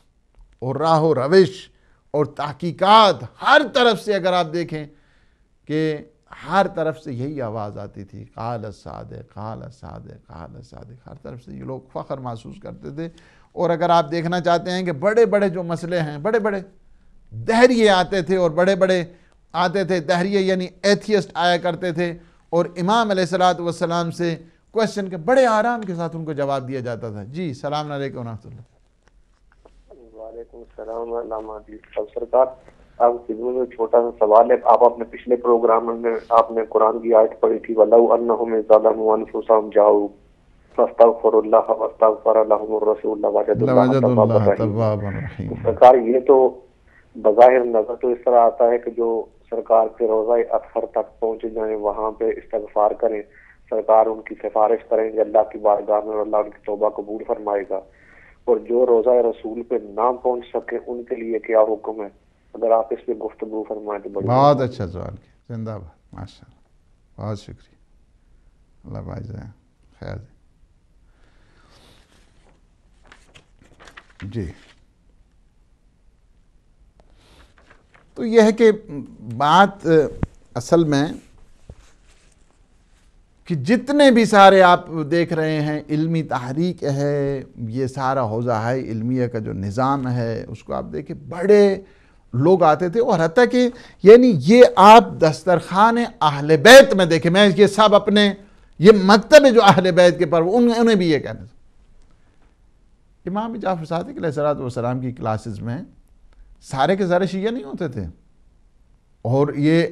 اور راہ و روش اور تحقیقات، ہر طرف سے اگر آپ دیکھیں کہ ہر طرف سے یہی آواز آتی تھی، قال الصادق قال الصادق قال الصادق، ہر طرف سے یہ لوگ فخر محسوس کرتے تھے۔ اور اگر آپ دیکھنا چاہتے ہیں کہ بڑے بڑے جو مسئلے ہیں، بڑے بڑے دہریے آتے تھے، اور بڑے بڑے آتے تھے دہریے یعنی ایتھیسٹ آیا کرتے تھے، اور امام علیہ السلام سے کوشچن کے بڑے آرام کے ساتھ ان کو جواب دیا جاتا تھا۔ جی السلام علیکم ورحمۃ اللہ۔ وعلیکم السلام علامہ سرکار، آپ خدمت میں چھوٹا سا سوال ہے۔ آپ اپنے پچھلے پروگرام میں آپ نے قرآن کی آیت پڑھی تھی، وَلَوْ أَنَّهُمْ ظَلَمُوا أَنفُسَهُمْ جَاءُوا فَاسْتَغْفَرُوا اللَّهَ وَاسْتَغْفَرَ لَهُمُ الرَّسُولُ لَوَجَدُوا اللَّهَ تَوَّابًا رَحِيمًا۔ سرکار یہ تو بظاہر نظر تو اس طرح آتا ہے کہ جو سرکار کے روضہ اطہر تک پہنچ جائیں، وہاں پہ استغفار کریں، سرکار ان کی سفارش کریں گے اللہ کی بارگاہ میں، اور اللہ ان کی توبہ قبول فرمائے گا۔ اور جو روضہ رسول پہ نہ پہنچ سکے ان کے لیے کیا حکم ہے؟ اگر آپ اس پہ گفتگو فرمائیں تو بڑی بہت اچھا سوال کیا، زندہ باد، ماشاء اللہ، بہت شکریہ، اللہ بھائی جائیں خیر جی۔ تو یہ ہے کہ بات اصل میں کہ جتنے بھی سارے آپ دیکھ رہے ہیں علمی تحریک ہے، یہ سارا حوزہ ہے علمیہ کا جو نظام ہے، اس کو آپ دیکھیں بڑے لوگ آتے تھے، اور حتیٰ کہ یعنی یہ آپ دسترخوان اہل بیت میں دیکھیں، میں یہ سب اپنے یہ مکتب جو اہل بیت کے پر انہیں بھی یہ کہنا تھا۔ امام جعفر صادق علیہ السلام کی کلاسز میں سارے کے سارے شیعہ نہیں ہوتے تھے، اور یہ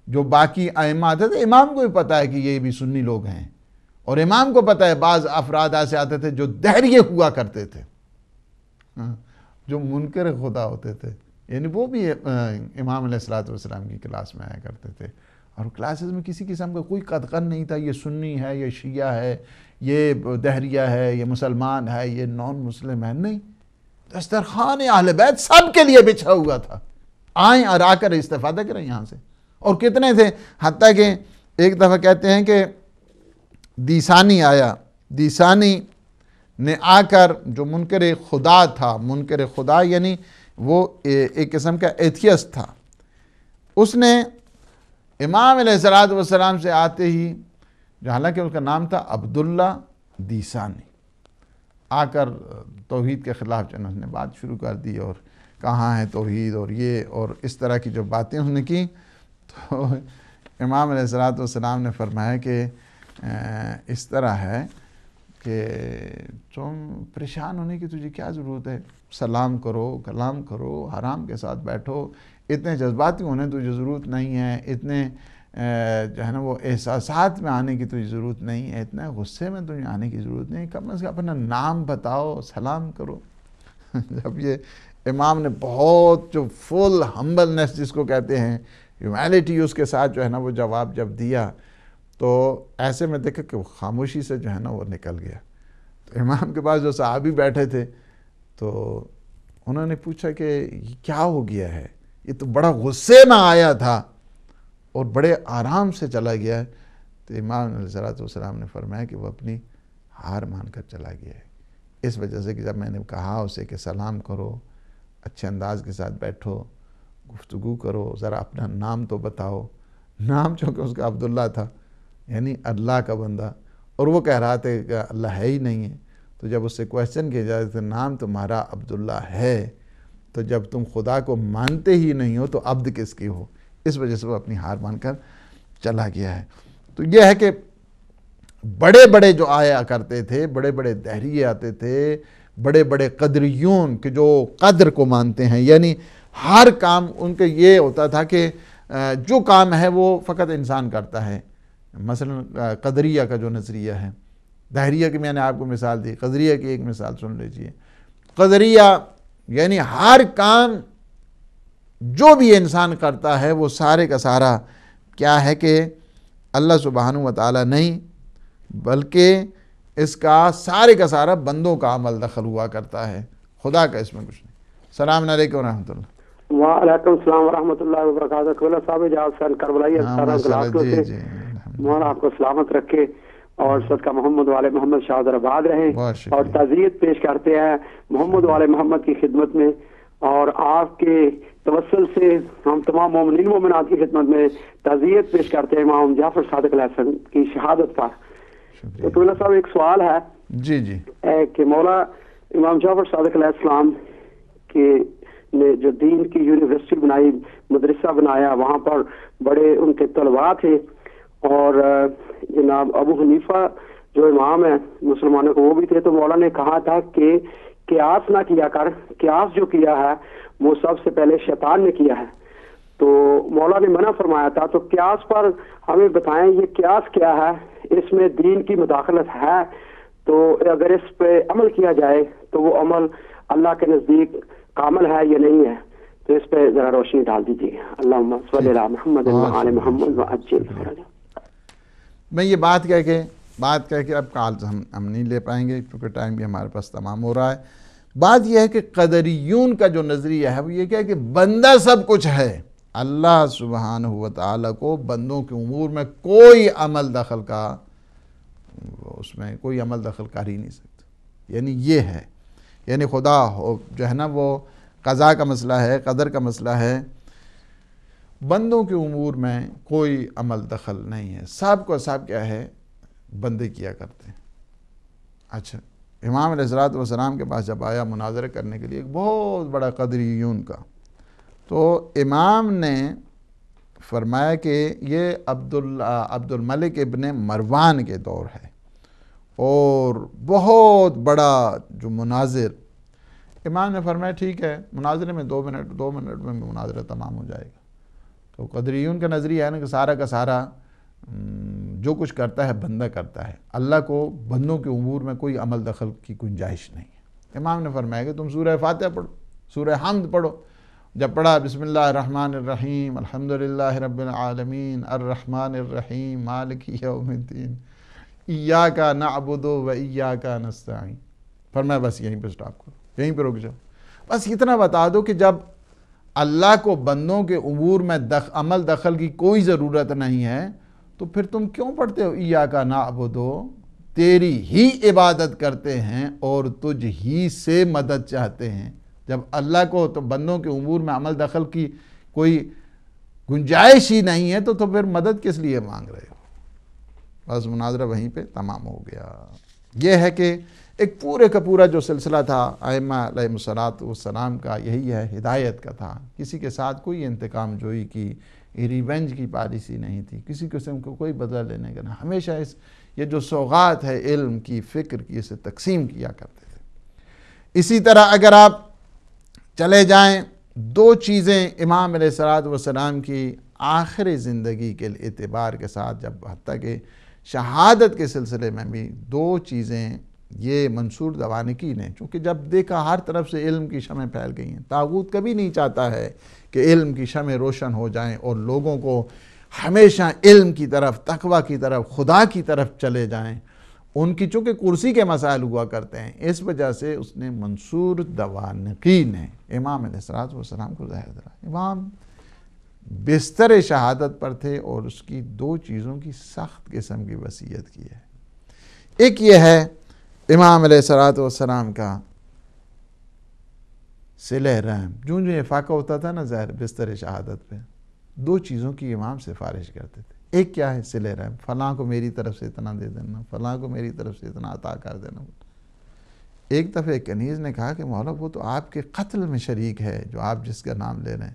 جو باقی ائمہ آتے تھے، امام کو بھی پتا ہے کہ یہ بھی سنی لوگ ہیں، اور امام کو پتا ہے بعض افراد ایسے آتے تھے جو دہریے ہوا کرتے تھے، جو منکر خدا ہوتے تھے، یعنی وہ بھی امام علیہ السلام کی کلاس میں آیا کرتے تھے، اور کلاسز میں کسی قسم کا کوئی قدغن نہیں تھا یہ سنی ہے، یہ شیعہ ہے، یہ دہریہ ہے، یہ مسلمان ہے، یہ نان مسلم ہے، نہیں، دسترخوان اہل بیت سب کے لیے بچھا ہوا تھا، آئیں اور آ کر استفادہ کریں یہاں سے۔ اور کتنے تھے، حتیٰ کہ ایک دفعہ کہتے ہیں کہ دیسانی آیا، دیسانی نے آ کر جو منکر خدا تھا، منکر خدا یعنی وہ ایک قسم کا ایتھیسٹ تھا، اس نے امام علیہ السلام سے آتے ہی، جو حالانکہ اس کا نام تھا عبداللہ دیسانی، آ کر توحید کے خلاف انہوں نے بات شروع کر دی، اور کہاں ہے توحید، اور یہ اور اس طرح کی جو باتیں انہوں نے کی، تو امام علیہ السلام نے فرمایا کہ اس طرح ہے کہ تم پریشان ہونے کی تجھے کیا ضرورت ہے، سلام کرو، کلام کرو، حرام کے ساتھ بیٹھو، اتنے جذباتی ہونے تجھے ضرورت نہیں ہے، اتنے جو ہے نا وہ احساسات میں آنے کی تجھے ضرورت نہیں ہے، اتنے غصے میں تجھے آنے کی ضرورت نہیں، کم از کم اپنا نام بتاؤ، سلام کرو۔ جب یہ امام نے بہت جو فل ہمبلنس جس کو کہتے ہیں، ہیومینٹی اس کے ساتھ جو ہے نا وہ جواب جب دیا، تو ایسے میں دیکھا کہ وہ خاموشی سے جو ہے نا وہ نکل گیا۔ تو امام کے پاس جو صحابی بیٹھے تھے تو انہوں نے پوچھا کہ یہ کیا ہو گیا ہے، یہ تو بڑا غصے میں آیا تھا اور بڑے آرام سے چلا گیا ہے۔ تو امام علیہ السلام نے فرمایا کہ وہ اپنی ہار مان کر چلا گیا ہے، اس وجہ سے کہ جب میں نے کہا اسے کہ سلام کرو، اچھے انداز کے ساتھ بیٹھو، گفتگو کرو، ذرا اپنا نام تو بتاؤ، نام چونکہ اس کا عبداللہ تھا، یعنی اللہ کا بندہ، اور وہ کہہ رہا تھا کہ اللہ ہے ہی نہیں ہے، تو جب اس سے کویسچن کیا جائے تو نام تمہارا عبداللہ ہے، تو جب تم خدا کو مانتے ہی نہیں ہو تو عبد کس کی ہو، اس وجہ سے وہ اپنی ہار مان کر چلا گیا ہے۔ تو یہ ہے کہ بڑے بڑے جو آیا کرتے تھے، بڑے بڑے دہریے آتے تھے، بڑے بڑے قدریون کہ جو قدر کو مانتے ہیں، یعنی ہر کام ان کے یہ ہوتا تھا کہ جو کام ہے وہ فقط انسان کرتا ہے۔ مثلا قدریہ کا جو نظریہ ہے، دہریہ کی میں نے آپ کو مثال دی، قدریہ کی ایک مثال سن لیجئے۔ قدریہ یعنی ہر کام جو بھی انسان کرتا ہے وہ سارے کا سارا کیا ہے کہ اللہ سبحانہ و تعالیٰ نہیں بلکہ اس کا سارے کا سارا بندوں کا عمل دخل ہوا کرتا ہے، خدا کا اس میں کچھ نہیں۔ السلام علیکم ورحمۃ اللہ۔ وعلیکم السلام ورحمۃ اللہ وبرکاتہ۔ کھولا صاحب جہاز سن کربلائی جی مولا آپ کو سلامت رکھے اور صدقہ محمد والے محمد شاہد آباد رہیں، اور تعزیت پیش کرتے ہیں محمد والے محمد کی خدمت میں، اور آپ کے توسل سے ہم تمام مومنین مومنات کی خدمت میں تعزیت پیش کرتے ہیں امام جعفر صادق علیہ السلام کی شہادت پر۔ تو کھولا صاحب ایک سوال ہے جی کہ مولا امام جعفر صادق علیہ السلام کے نے جو دین کی یونیورسٹی بنائی، مدرسہ بنایا، وہاں پر بڑے ان کے طلباء تھے، اور جناب ابو حنیفہ جو امام ہے مسلمانوں کو وہ بھی تھے، تو مولا نے کہا تھا کہ قیاس نہ کیا کر، قیاس جو کیا ہے وہ سب سے پہلے شیطان نے کیا ہے، تو مولا نے منع فرمایا تھا۔ تو قیاس پر ہمیں بتائیں یہ قیاس کیا ہے، اس میں دین کی مداخلت ہے، تو اگر اس پہ عمل کیا جائے تو وہ عمل اللہ کے نزدیک کامل ہے یا نہیں ہے، تو اس پہ ذرا روشنی ڈال دیجیے۔ اللہم صلی علی محمد وعلی محمد وعجل فرجہ۔ میں یہ بات کہہ کے اب کالز ہم نہیں لے پائیں گے کیونکہ ٹائم بھی ہمارے پاس تمام ہو رہا ہے۔ بات یہ ہے کہ قدریون کا جو نظریہ ہے وہ یہ کیا ہے کہ بندہ سب کچھ ہے، اللہ سبحانہ و تعالیٰ کو بندوں کے امور میں کوئی عمل دخل کا اس میں کوئی عمل دخل کر ہی نہیں سکتا، یعنی یہ ہے، یعنی خدا جو ہے نا وہ قضاء کا مسئلہ ہے، قدر کا مسئلہ ہے، بندوں کے امور میں کوئی عمل دخل نہیں ہے، سب کو سب کیا ہے بندے کیا کرتے ہیں۔ اچھا، امام علیہ السلام کے پاس جب آیا مناظرہ کرنے کے لیے ایک بہت بڑا قدریون کا، تو امام نے فرمایا کہ یہ عبد الملک ابن مروان کے دور ہے، اور بہت بڑا جو مناظر، امام نے فرمایا ٹھیک ہے مناظرے میں 2 منٹ میں مناظرہ تمام ہو جائے گا۔ تو قدریون کا نظریہ ہے نا کہ سارا کا سارا جو کچھ کرتا ہے بندہ کرتا ہے، اللہ کو بندوں کے امور میں کوئی عمل دخل کی گنجائش نہیں ہے۔ امام نے فرمایا کہ تم سورہ فاتحہ پڑھو، سورہ حمد پڑھو، جب پڑھا بسم اللہ الرحمن الرحیم الحمدللہ رب العالمین الرحمن الرحیم مالک یوم الدین ایاک نعبد و ایاک نستعین، فرمایا بس یہیں پہ سٹاپ کرو، یہیں پہ رک جاؤ، بس اتنا بتا دو کہ جب اللہ کو بندوں کے امور میں عمل دخل کی کوئی ضرورت نہیں ہے تو پھر تم کیوں پڑھتے ہو ایاک نعبد، تیری ہی عبادت کرتے ہیں اور تجھ ہی سے مدد چاہتے ہیں۔ جب اللہ کو تو بندوں کے امور میں عمل دخل کی کوئی گنجائش ہی نہیں ہے تو پھر مدد کس لیے مانگ رہے ہو؟ بس مناظرہ وہیں پہ تمام ہو گیا۔ یہ ہے کہ ایک پورے کا پورا جو سلسلہ تھا ائمہ علیہم السلام کا یہی ہے، ہدایت کا تھا، کسی کے ساتھ کوئی انتقام جوئی کی ریونج کی پالیسی نہیں تھی، کسی قسم کو کوئی بدلہ لینے کا نہیں، ہمیشہ یہ جو سوغات ہے علم کی فکر کی اسے تقسیم کیا کرتے تھے۔ اسی طرح اگر آپ چلے جائیں 2 چیزیں امام علیہ السلام کی آخری زندگی کے اعتبار کے ساتھ، جب حتیٰ کہ شہادت کے سلسلے میں بھی 2 چیزیں یہ منصور دوانقی نے، چونکہ جب دیکھا ہر طرف سے علم کی شمعیں پھیل گئی ہیں، طاغوت کبھی نہیں چاہتا ہے کہ علم کی شمعیں روشن ہو جائیں اور لوگوں کو ہمیشہ علم کی طرف، تقوی کی طرف، خدا کی طرف چلے جائیں، ان کی چونکہ کرسی کے مسائل ہوا کرتے ہیں، اس وجہ سے اس نے منصور دوانقی نے امام علیہ السلام کو زہر دلایا۔ امام بستر شہادت پر تھے اور اس کی 2 چیزوں کی سخت قسم کی وصیت کی ہے۔ ایک یہ ہے امام علیہ السلام کا صلہ رحم، جو یہ فاقہ ہوتا تھا نا زہر بستر شہادت پہ، 2 چیزوں کی امام سفارش کرتے تھے۔ ایک کیا ہے؟ صلہ رحم، فلاں کو میری طرف سے اتنا دے دینا، فلاں کو میری طرف سے اتنا عطا کر دینا۔ ایک دفعہ ایک کنیز نے کہا کہ مولا وہ تو آپ کے قتل میں شریک ہے جو آپ جس کا نام لے رہے ہیں۔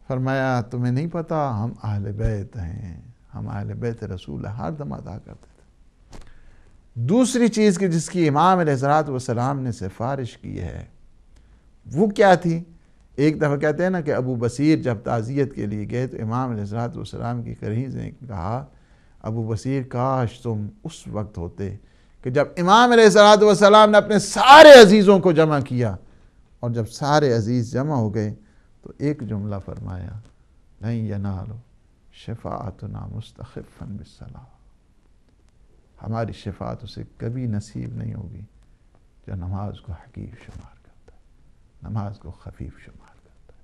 فرمایا تمہیں نہیں پتا ہم اہل بیت ہیں، ہم اہل بیت رسول ہر دم عطا کرتے تھے۔ دوسری چیز کہ جس کی امام علیہ السلام نے سفارش کی ہے وہ کیا تھی؟ ایک دفعہ کہتے ہیں نا کہ ابو بصیر جب تعزیت کے لیے گئے تو امام علیہ السلام کی کنیز نے کہا ابو بصیر کاش تم اس وقت ہوتے کہ جب امام علیہ السلام نے اپنے سارے عزیزوں کو جمع کیا، اور جب سارے عزیز جمع ہو گئے تو ایک جملہ فرمایا، نہیں ینالو شفاعتنا مستخفا بالصلاۃ، ہماری شفاعت اسے کبھی نصیب نہیں ہوگی جو نماز کو حقیر شمار کرتا ہے، نماز کو خفیف شمار کرتا ہے۔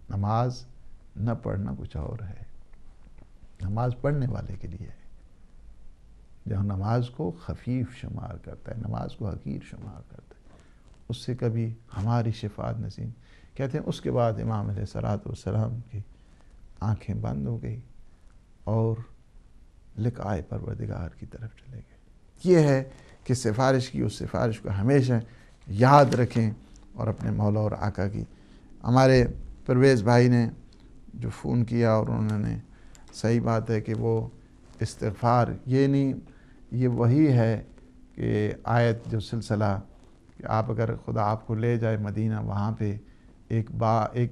نماز نہ پڑھنا کچھ اور ہے، نماز پڑھنے والے کے لیے ہے، جو نماز کو خفیف شمار کرتا ہے، نماز کو حقیر شمار کرتا ہے، اس سے کبھی ہماری شفاعت نصیب۔ کہتے ہیں اس کے بعد امام علیہ الصلوۃ والسلام کی آنکھیں بند ہو گئی اور لقائے پروردگار کی طرف چلے گئے۔ یہ ہے کہ سفارش کی، اس سفارش کو ہمیشہ یاد رکھیں اور اپنے مولا اور آقا کی۔ ہمارے پرویز بھائی نے جو فون کیا اور انہوں نے صحیح بات ہے کہ وہ استغفار، یہ نہیں، یہ وہی ہے کہ آیت جو سلسلہ کہ آپ اگر خدا آپ کو لے جائے مدینہ، وہاں پہ ایک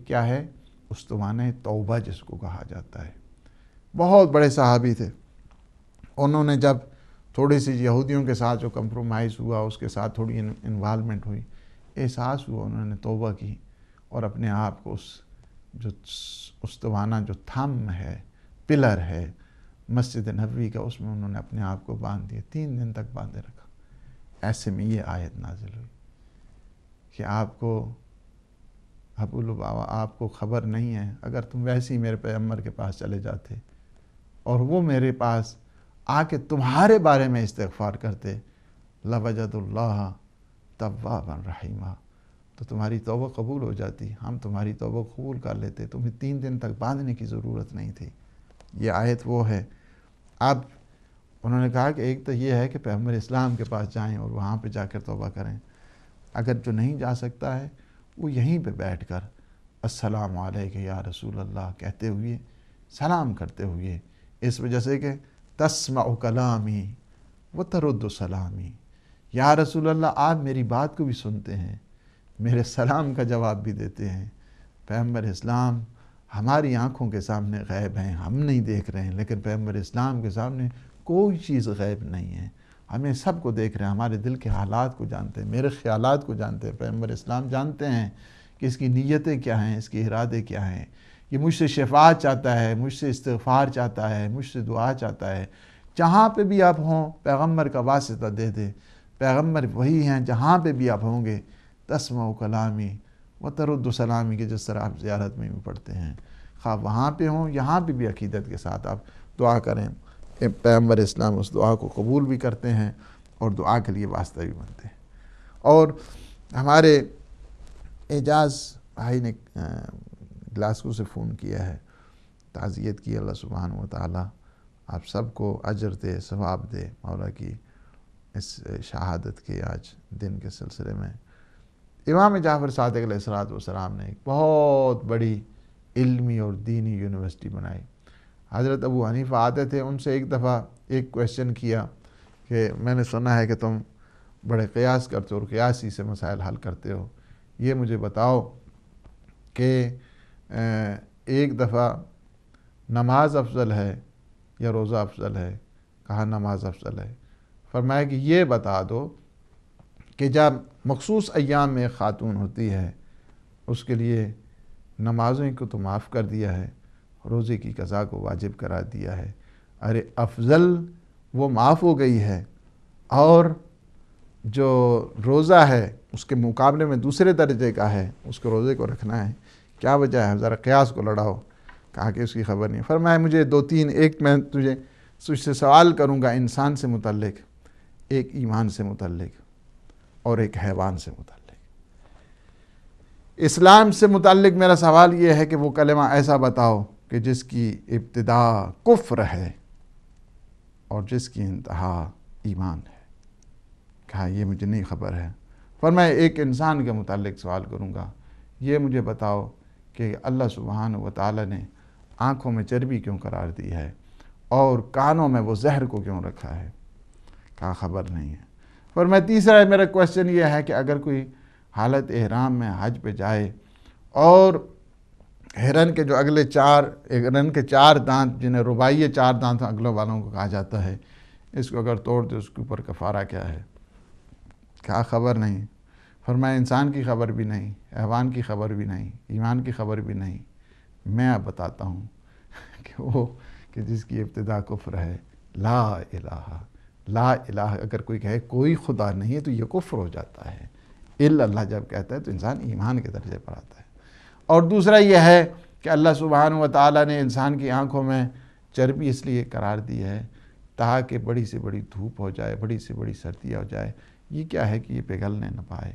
کیا ہے، استوانہ توبہ جس کو کہا جاتا ہے۔ بہت بڑے صحابی تھے، انہوں نے جب تھوڑی سی یہودیوں کے ساتھ جو کمپرومائز ہوا، اس کے ساتھ تھوڑی انوالومنٹ ہوئی، احساس ہوا، انہوں نے توبہ کی اور اپنے آپ کو اس جو استوانہ جو تھم ہے، پلر ہے مسجد نبوی کا، اس میں انہوں نے اپنے آپ کو باندھ دیا، 3 دن تک باندھے رکھا۔ ایسے میں یہ آیت نازل ہوئی کہ آپ کو ابو لبابہ، آپ کو خبر نہیں ہے، اگر تم ویسے ہی میرے پیغمبر کے پاس چلے جاتے اور وہ میرے پاس آ کے تمہارے بارے میں استغفار کرتے، لوجد اللہ توابا رحیما، تو تمہاری توبہ قبول ہو جاتی، ہم تمہاری توبہ قبول کر لیتے، تمہیں 3 دن تک باندھنے کی ضرورت نہیں تھی۔ یہ آیت وہ ہے۔ اب انہوں نے کہا کہ ایک تو یہ ہے کہ پیغمبر اسلام کے پاس جائیں اور وہاں پہ جا کر توبہ کریں، اگر جو نہیں جا سکتا ہے وہ یہیں پہ بیٹھ کر السلام علیکہ یا رسول اللہ کہتے ہوئے، سلام کرتے ہوئے، اس وجہ سے کہ تسمع کلامی وترد سلامی، یا رسول اللہ آپ میری بات کو بھی سنتے ہیں، میرے سلام کا جواب بھی دیتے ہیں۔ پیغمبر اسلام ہماری آنکھوں کے سامنے غیب ہیں، ہم نہیں دیکھ رہے ہیں، لیکن پیغمبر اسلام کے سامنے کوئی چیز غیب نہیں ہے، ہمیں سب کو دیکھ رہے ہیں، ہمارے دل کے حالات کو جانتے ہیں، میرے خیالات کو جانتے ہیں۔ پیغمبر اسلام جانتے ہیں کہ اس کی نیتیں کیا ہیں، اس کے ارادے کیا ہیں، یہ مجھ سے شفاعت چاہتا ہے، مجھ سے استغفار چاہتا ہے، مجھ سے دعا چاہتا ہے۔ جہاں پہ بھی آپ ہوں پیغمبر کا واسطہ دے دے، پیغمبر وہی ہیں جہاں پہ بھی آپ ہوں گے، تسمع کلامی وترد سلامی کے جس طرح آپ زیارت میں بھی پڑھتے ہیں، خواہ وہاں پہ ہوں یہاں پہ بھی عقیدت کے ساتھ آپ دعا کریں، پیغمبر اسلام اس دعا کو قبول بھی کرتے ہیں اور دعا کے لیے واسطہ بھی بنتے ہیں۔ اور ہمارے اعجاز بھائی نے گلاسکو سے فون کیا ہے، تعزیت کی، اللہ سبحانہ و تعالی آپ سب کو اجر دے، ثواب دے مولا کی اس شہادت کے آج دن کے سلسلے میں۔ امام جعفر صادق علیہ الصلوۃ والسلام نے ایک بہت بڑی علمی اور دینی یونیورسٹی بنائی۔ حضرت ابو حنیفہ آتے تھے، ان سے ایک دفعہ ایک کویسچن کیا کہ میں نے سنا ہے کہ تم بڑے قیاس کرتے ہو اور قیاسی سے مسائل حل کرتے ہو، یہ مجھے بتاؤ کہ ایک دفعہ نماز افضل ہے یا روزہ افضل ہے؟ کہا نماز افضل ہے۔ فرمایا کہ یہ بتا دو کہ جب مخصوص ایام میں خاتون ہوتی ہے اس کے لیے نمازوں کو تو معاف کر دیا ہے، روزے کی قضا کو واجب کرا دیا ہے، ارے افضل وہ معاف ہو گئی ہے، اور جو روزہ ہے اس کے مقابلے میں دوسرے درجے کا ہے، اس کو روزے کو رکھنا ہے، کیا وجہ ہے؟ ذرا قیاس کو لڑاؤ۔ کہا کہ اس کی خبر نہیں۔ فرمایا مجھے 2-3، ایک میں تجھ سے سوال کروں گا انسان سے متعلق، ایک ایمان سے متعلق اور ایک حیوان سے متعلق۔ اسلام سے متعلق میرا سوال یہ ہے کہ وہ کلمہ ایسا بتاؤ کہ جس کی ابتدا کفر ہے اور جس کی انتہا ایمان ہے۔ کہا یہ مجھے نہیں خبر ہے۔ فرمایا ایک انسان کے متعلق سوال کروں گا، یہ مجھے بتاؤ کہ اللہ سبحانہ و تعالی نے آنکھوں میں چربی کیوں قرار دی ہے اور کانوں میں وہ زہر کو کیوں رکھا ہے؟ کہا خبر نہیں ہے۔ فرمایا تیسرا میرا کویسچن یہ ہے کہ اگر کوئی حالت احرام میں حج پہ جائے اور ہرن کے جو ہرن کے 4 دانت، جنہیں رباعیہ 4 دانت اگلوں والوں کو کہا جاتا ہے، اس کو اگر توڑ دے اس کے اوپر کفارہ کیا ہے؟ کہا خبر نہیں۔ فرمایا انسان کی خبر بھی نہیں، حیوان کی خبر بھی نہیں، ایمان کی خبر بھی نہیں، میں اب بتاتا ہوں کہ وہ کہ جس کی ابتدا کفر ہے، لا الہ، لا الہ اگر کوئی کہے کوئی خدا نہیں ہے تو یہ کفر ہو جاتا ہے، الا اللہ جب کہتا ہے تو انسان ایمان کے درجے پر آتا ہے۔ اور دوسرا یہ ہے کہ اللہ سبحانہ و تعالیٰ نے انسان کی آنکھوں میں چربی اس لیے قرار دی ہے تاکہ بڑی سے بڑی دھوپ ہو جائے، بڑی سے بڑی سردی ہو جائے، یہ کیا ہے کہ یہ پگھلنے نہ پائے۔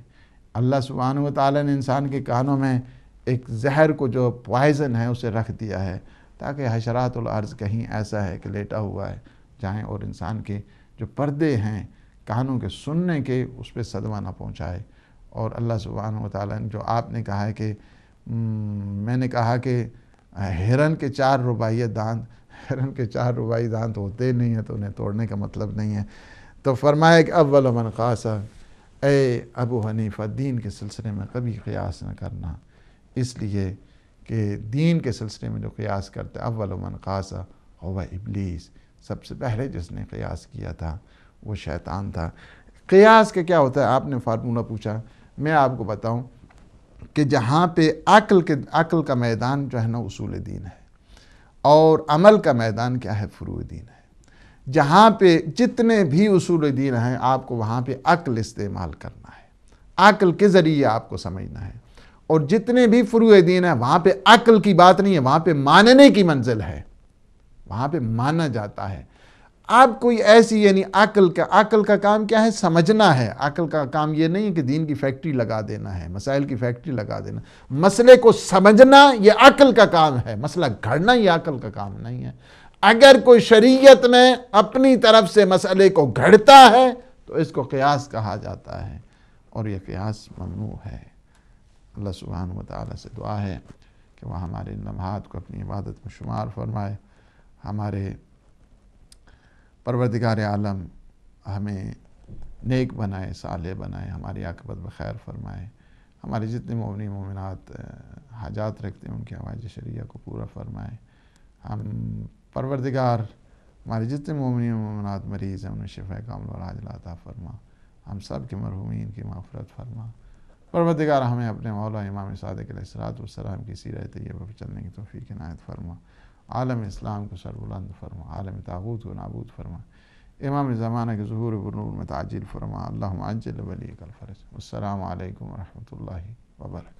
اللہ سبحانہ و تعالیٰ نے انسان کے کانوں میں ایک زہر کو جو پوائزن ہے اسے رکھ دیا ہے تاکہ حشرات الارض کہیں ایسا ہے کہ لیٹا ہوا ہے جائیں اور انسان کے جو پردے ہیں کانوں کے سننے کے اس پہ صدمہ نہ پہنچائے۔ اور اللہ سبحانہ و تعالیٰ نے جو آپ نے کہا ہے کہ میں نے کہا کہ ہرن کے 4 رباعیہ دانت، ہرن کے 4 رباعی دانت ہوتے نہیں ہیں تو انہیں توڑنے کا مطلب نہیں ہے، تو فرمایا کہ اول من قاس، اے ابو حنیفہ دین کے سلسلے میں کبھی قیاس نہ کرنا، اس لیے کہ دین کے سلسلے میں جو قیاس کرتے اول من قاس هو ابلیس، سب سے پہلے جس نے قیاس کیا تھا وہ شیطان تھا۔ قیاس کے کیا ہوتا ہے؟ آپ نے فارمولہ پوچھا، میں آپ کو بتاؤں کہ جہاں پہ عقل کا میدان جو ہے نا اصول دین ہے، اور عمل کا میدان کیا ہے؟ فروع دین ہے۔ جہاں پہ جتنے بھی اصول دین ہیں آپ کو وہاں پہ عقل استعمال کرنا ہے، عقل کے ذریعے آپ کو سمجھنا ہے، اور جتنے بھی فروع دین ہیں وہاں پہ عقل کی بات نہیں ہے، وہاں پہ ماننے کی منزل ہے، وہاں پہ مانا جاتا ہے۔ اب کوئی ایسی یعنی عقل کا کام کیا ہے؟ سمجھنا ہے۔ عقل کا کام یہ نہیں ہے کہ دین کی فیکٹری لگا دینا ہے، مسائل کی فیکٹری لگا دینا، مسئلے کو سمجھنا یہ عقل کا کام ہے، مسئلہ گھڑنا یہ عقل کا کام نہیں ہے۔ اگر کوئی شریعت میں اپنی طرف سے مسئلے کو گھڑتا ہے تو اس کو قیاس کہا جاتا ہے، اور یہ قیاس ممنوع ہے۔ اللہ سبحانہ و تعالیٰ سے دعا ہے کہ وہ ہمارے لمحات کو اپنی عبادت میں شمار فرمائے، ہمارے پروردگار عالم ہمیں نیک بنائے، صالح بنائے، ہماری عاقبت بخیر فرمائے، ہمارے جتنے مومنین مومنات حاجات رکھتے ہیں ان کی حوائج شرعیہ کو پورا فرمائے۔ ہم پروردگار ہمارے جتنے مومنین مومنات مریض ہیں انہیں شفا کاملہ اور عاجلہ عطا فرما، ہم سب کے مرحومین کی مغفرت فرما۔ پروردگار ہمیں اپنے مولا امام صادق علیہ السلام کی سیرت طیبہ پر چلنے کی توفیق عنایت فرما، عالم اسلام کو سربلند فرما، عالم طاغوت کو نابود فرما، امام زمانہ کے ظہور بنور میں تعجیل فرما۔ اللہم عجل ولیک الفرج۔ السلام علیکم ورحمۃ اللہ وبرکاتہ۔